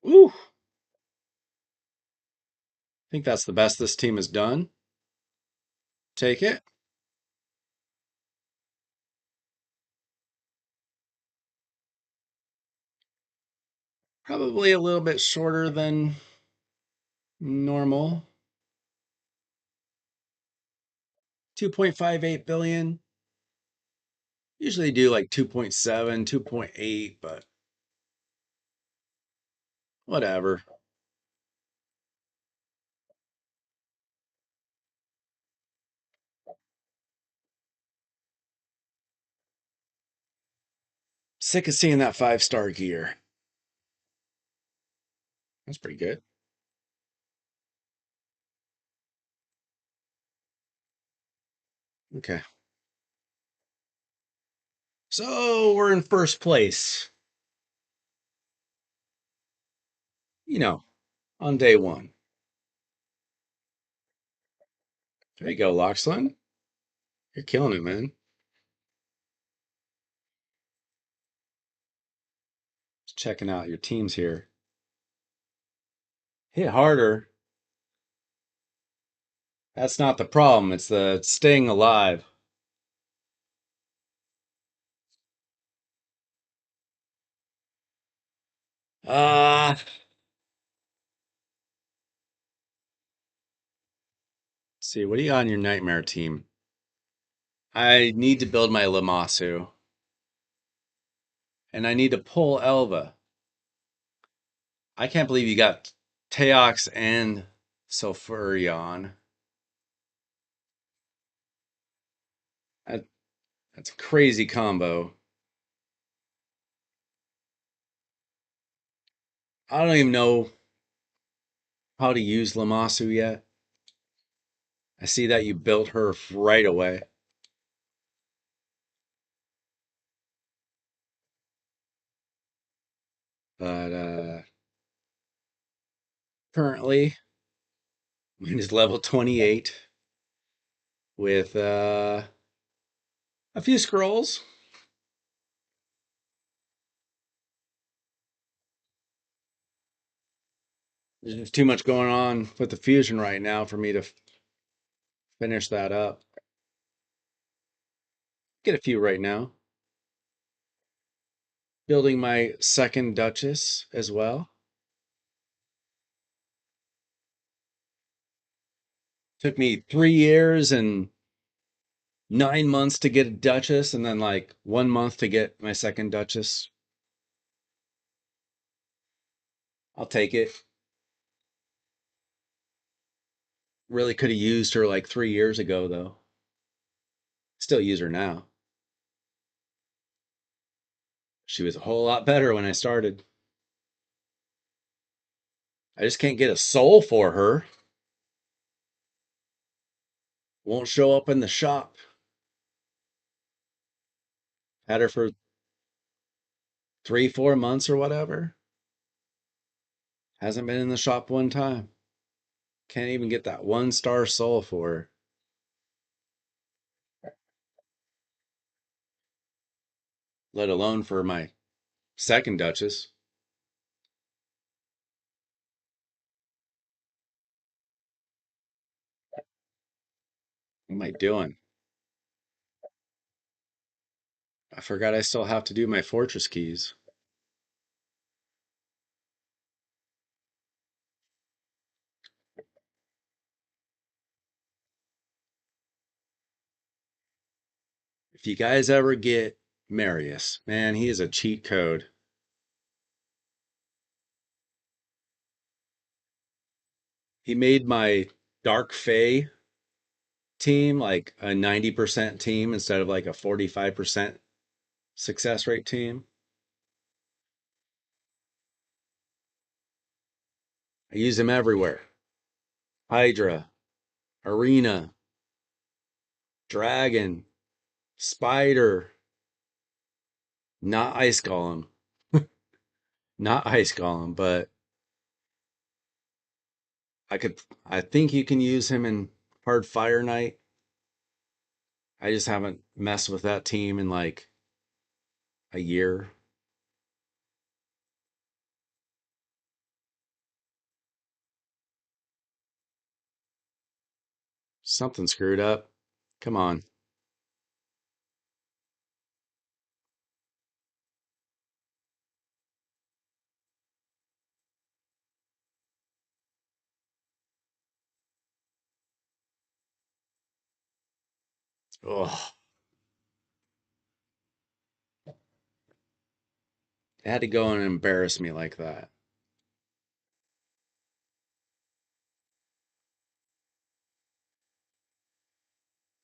Ooh. I think that's the best this team has done. Take it. Probably a little bit shorter than normal. 2.58 billion. Usually do like 2.7, 2.8, but whatever. Sick of seeing that 5-star gear. That's pretty good. Okay. So we're in first place. You know, on day one. There you go, Loxlin. You're killing it, man. Just checking out your teams here. Hit harder. That's not the problem. It's the staying alive. Ah, see, what do you got on your nightmare team? I need to build my Lamasu, and I need to pull Elva. I can't believe you got Teox and Sulfurion. That, that's a crazy combo. I don't even know how to use Lamasu yet. I see that you built her right away. But currently, mine is level 28 with a few scrolls. There's just too much going on with the fusion right now for me to finish that up. Get a few right now. Building my second Duchess as well. Took me 3 years and 9 months to get a Duchess, and then like 1 month to get my second Duchess. I'll take it. Really could have used her like 3 years ago, though. Still use her now. She was a whole lot better when I started. I just can't get a soul for her. Won't show up in the shop. Had her for 3, 4 months or whatever. Hasn't been in the shop one time. Can't even get that 1-star soul for her. Let alone for my second Duchess. What am I doing? I forgot I still have to do my fortress keys. If you guys ever get Marius, man, he is a cheat code. He made my Dark Fae team, like a 90% team instead of like a 45% success rate team. I use them everywhere. Hydra, Arena, Dragon, Spider, not Ice Golem, not Ice Golem, but I think you can use him in Hard Fire Knight. I just haven't messed with that team in like a year. Something screwed up. Come on. Oh, it had to go and embarrass me like that.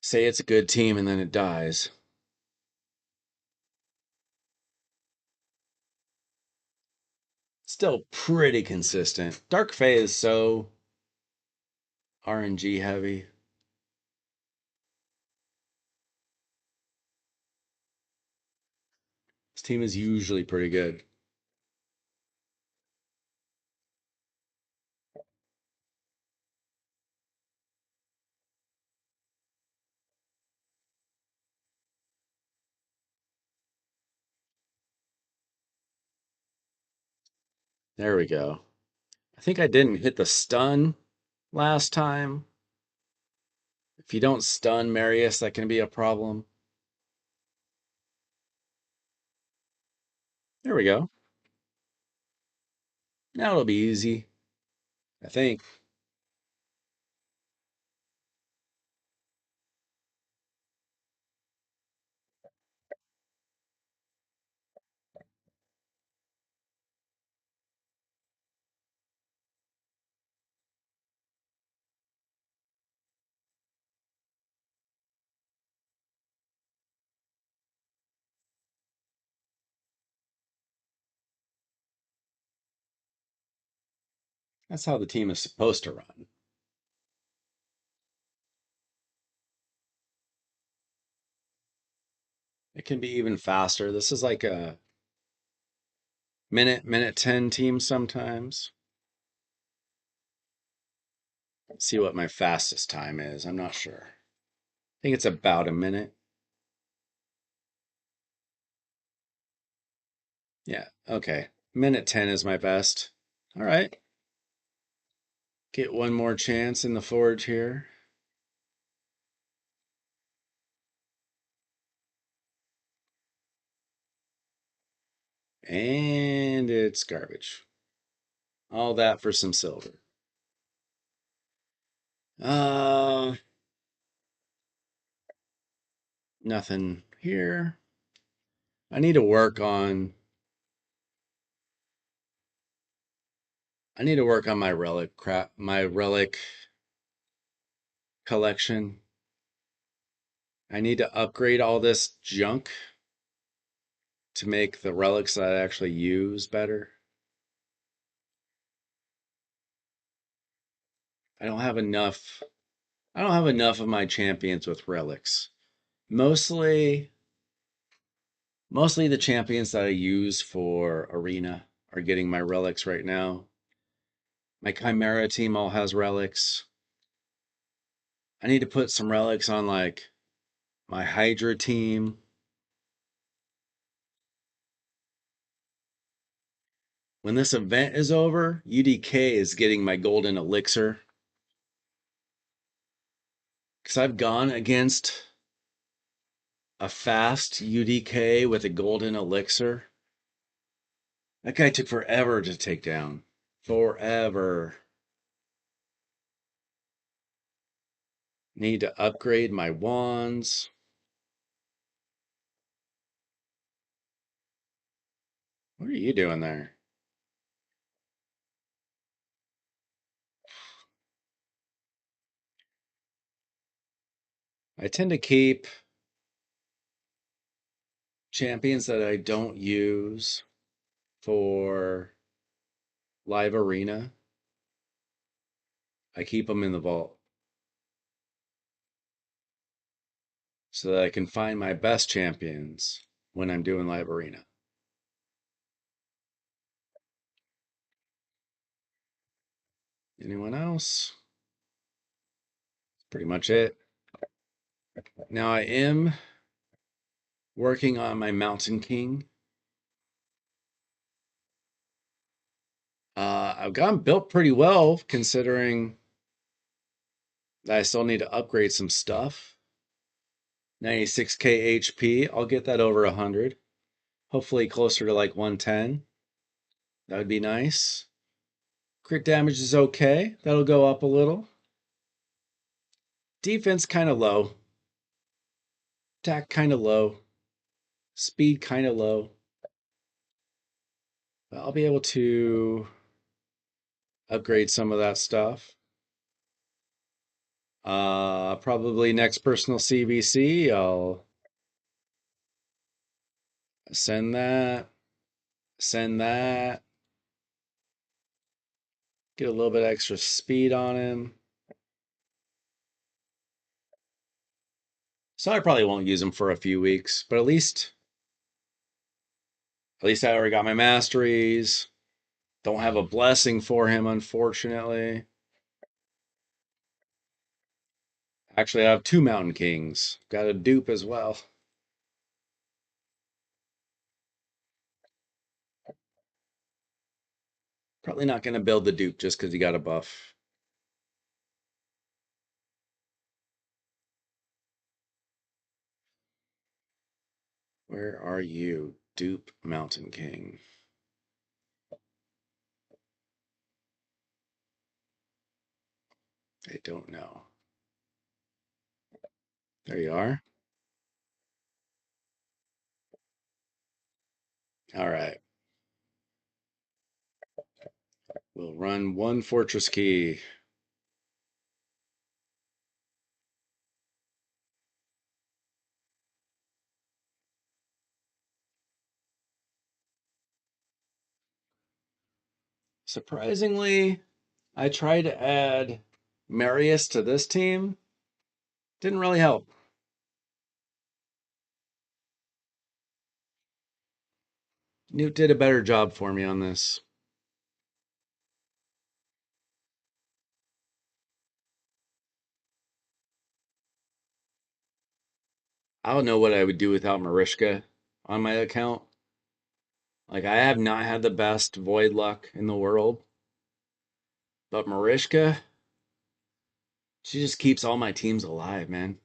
Say it's a good team and then it dies. Still pretty consistent. Dark Fae is so RNG heavy. This team is usually pretty good. There we go. I think I didn't hit the stun last time. If you don't stun Marius, that can be a problem. There we go. Now it'll be easy, I think. That's how the team is supposed to run. It can be even faster. This is like a minute 10 team sometimes. Let's see what my fastest time is. I'm not sure. I think it's about a minute. Yeah, okay. Minute 10 is my best. All right. Get one more chance in the forge here. And it's garbage. All that for some silver. Uh, Nothing here. I need to work on my relic collection. I need to upgrade all this junk to make the relics that I actually use better. I don't have enough. I don't have enough of my champions with relics. Mostly, mostly the champions that I use for arena are getting my relics right now. My Chimera team all has relics. I need to put some relics on like my Hydra team. When this event is over, UDK is getting my golden elixir. Because I've gone against a fast UDK with a golden elixir. That guy took forever to take down. Forever. Need to upgrade my wands. What are you doing there? I tend to keep champions that I don't use for live arena. I keep them in the vault so that I can find my best champions when I'm doing live arena. Anyone else? Pretty much it. Now I am working on my Mountain King. I've gotten built pretty well considering that I still need to upgrade some stuff. 96k HP. I'll get that over 100. Hopefully closer to like 110. That would be nice. Crit damage is okay. That'll go up a little. Defense kind of low. Attack kind of low. Speed kind of low. But I'll be able to upgrade some of that stuff. Probably next personal CBC, I'll send that, send that, get a little bit extra speed on him. So I probably won't use him for a few weeks, but at least I already got my masteries. Don't have a blessing for him, unfortunately. Actually, I have two Mountain Kings. Got a dupe as well. Probably not going to build the dupe just because he got a buff. Where are you, dupe Mountain King? I don't know. There you are. All right. We'll run one fortress key. Surprisingly, I tried to add Marius to this team. Didn't really help. Newt did a better job for me on this. I don't know what I would do without Marishka on my account. Like, I have not had the best void luck in the world, but Marishka, she just keeps all my teams alive, man.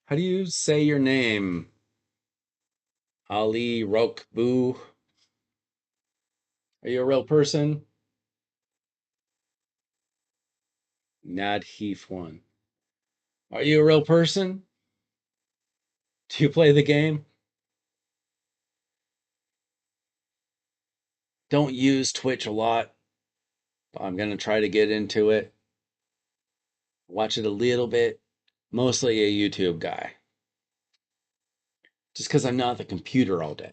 How do you say your name? Ali Rokbu? Are you a real person? Nadheef one. Are you a real person? Do you play the game? Don't use Twitch a lot. I'm going to try to get into it. Watch it a little bit. Mostly a YouTube guy. Just because I'm not at the computer all day.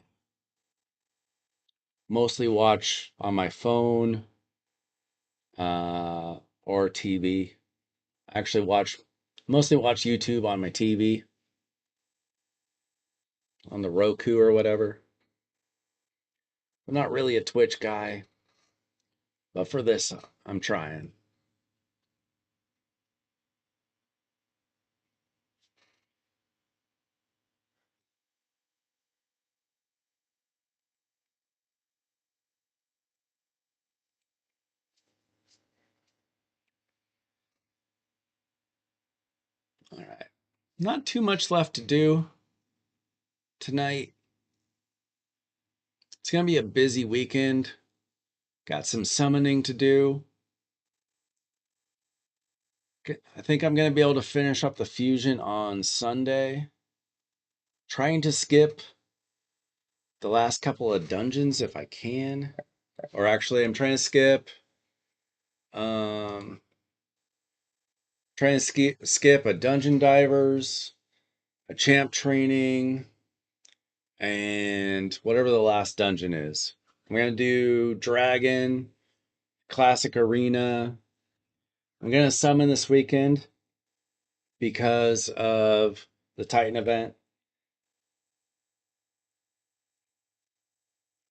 Mostly watch on my phone or TV. Actually, mostly watch YouTube on my TV, on the Roku or whatever. I'm not really a Twitch guy, but for this, I'm trying. All right. Not too much left to do tonight. It's going to be a busy weekend. Got some summoning to do. I think I'm gonna be able to finish up the fusion on Sunday. Trying to skip the last couple of dungeons if I can. Or actually I'm um trying to skip a dungeon divers, a champ training, and whatever the last dungeon is. I'm gonna do dragon, classic arena. I'm gonna summon this weekend because of the Titan event.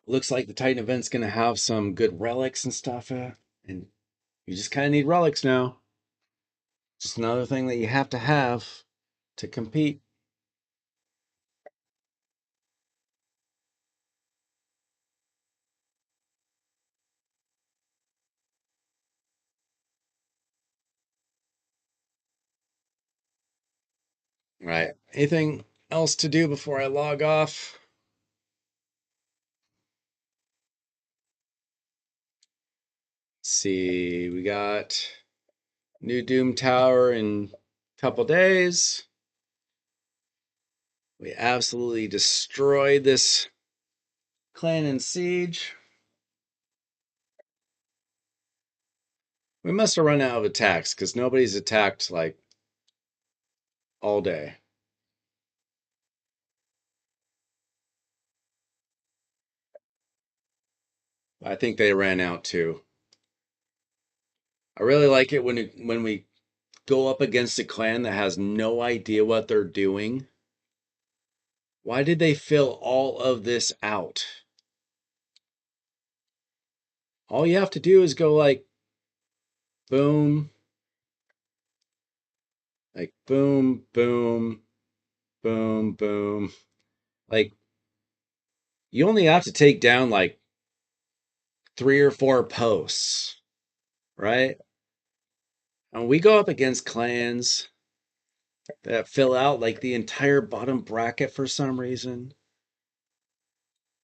Looks like the Titan event's gonna have some good relics and stuff, and you just kind of need relics now. Just another thing that you have to compete. Right. Anything else to do before I log off? Let's see, we got new Doom Tower in a couple days. We absolutely destroyed this clan in siege. We must have run out of attacks because nobody's attacked like all day. I think they ran out too. I really like it when we go up against a clan that has no idea what they're doing. Why did they fill all of this out? All you have to do is go boom, like boom, boom, boom, boom. Like you only have to take down like 3 or 4 posts, right? And we go up against clans that fill out like the entire bottom bracket for some reason.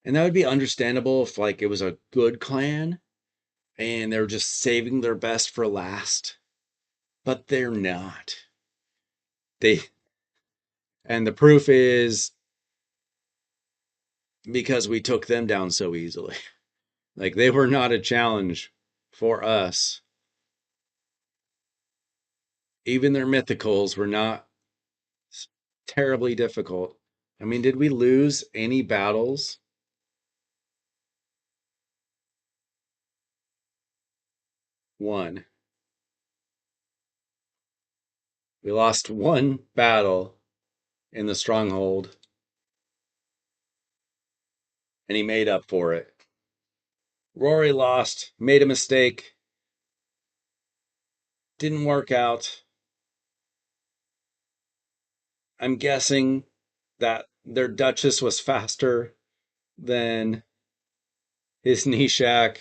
And that would be understandable if like it was a good clan and they're just saving their best for last. But they're not. They and the proof is because we took them down so easily. Like they were not a challenge for us. Even their mythicals were not terribly difficult. I mean, did we lose any battles? One. We lost one battle in the stronghold, and he made up for it. Rory lost, made a mistake, didn't work out. I'm guessing that their Duchess was faster than his Nishak,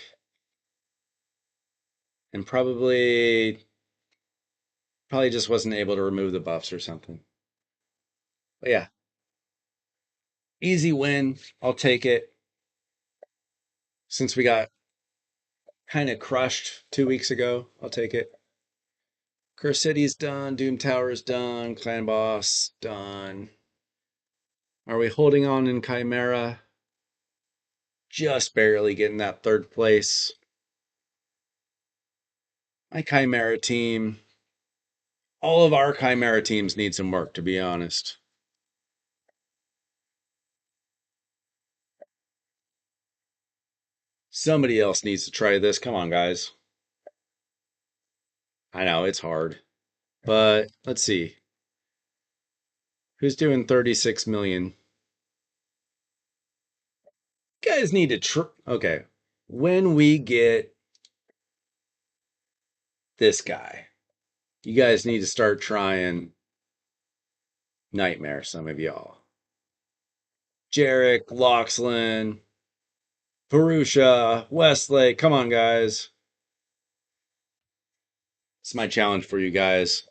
and probably just wasn't able to remove the buffs or something. But yeah, easy win. I'll take it. Since we got kind of crushed 2 weeks ago, I'll take it. Curse City's done. Doom Tower's done. Clan Boss done. Are we holding on in Chimera? Just barely getting that third place. My Chimera team, all of our Chimera teams need some work, to be honest. Somebody else needs to try this. Come on, guys. I know it's hard, but let's see. Who's doing 36 million? You guys need to okay. When we get this guy, you guys need to start trying Nightmare, some of y'all. Jarek, Loxlin, Purusha, Westlake. Come on, guys. It's my challenge for you guys.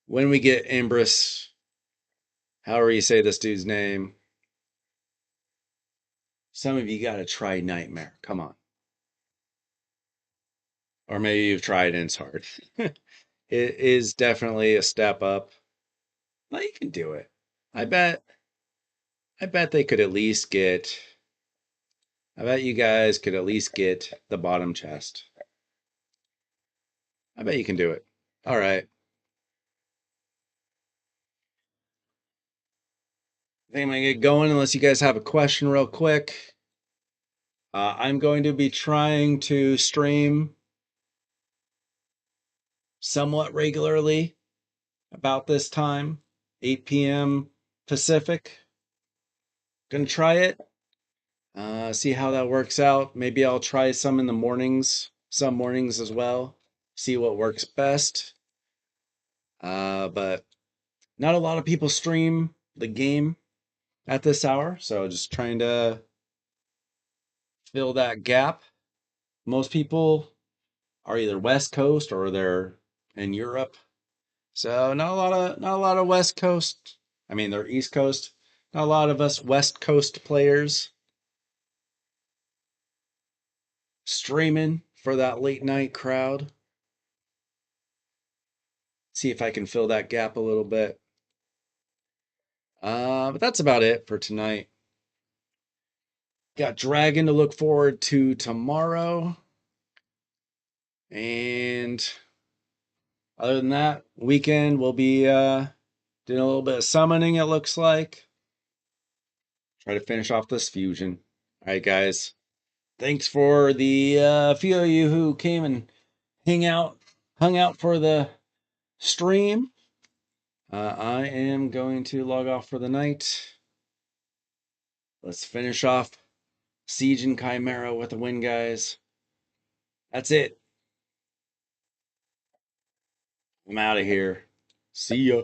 When we get Embrus, however you say this dude's name, some of you got to try Nightmare. Come on. Or maybe you've tried and it's hard. it is definitely a step up. Well, you can do it. I bet I bet they could at least get I bet you guys could at least get the bottom chest. I bet you can do it. All right. I think I'm gonna get going unless you guys have a question real quick. I'm going to be trying to stream somewhat regularly about this time, 8 p.m. Pacific. Gonna try it. See how that works out. Maybe I'll try some in the mornings, some mornings as well. See what works best. But not a lot of people stream the game at this hour, so just trying to fill that gap. Most people are either West Coast or they're in Europe. So not a lot of West Coast. I mean, they're East Coast. Not a lot of us West Coast players streaming for that late night crowd. See if I can fill that gap a little bit. But that's about it for tonight. Got Dragon to look forward to tomorrow. And other than that, weekend we'll be doing a little bit of summoning, it looks like. Try to finish off this fusion. All right, guys. Thanks for the few of you who came and hung out for the stream. I am going to log off for the night. Let's finish off Siege and Chimera with a win, guys. That's it. I'm out of here. See ya.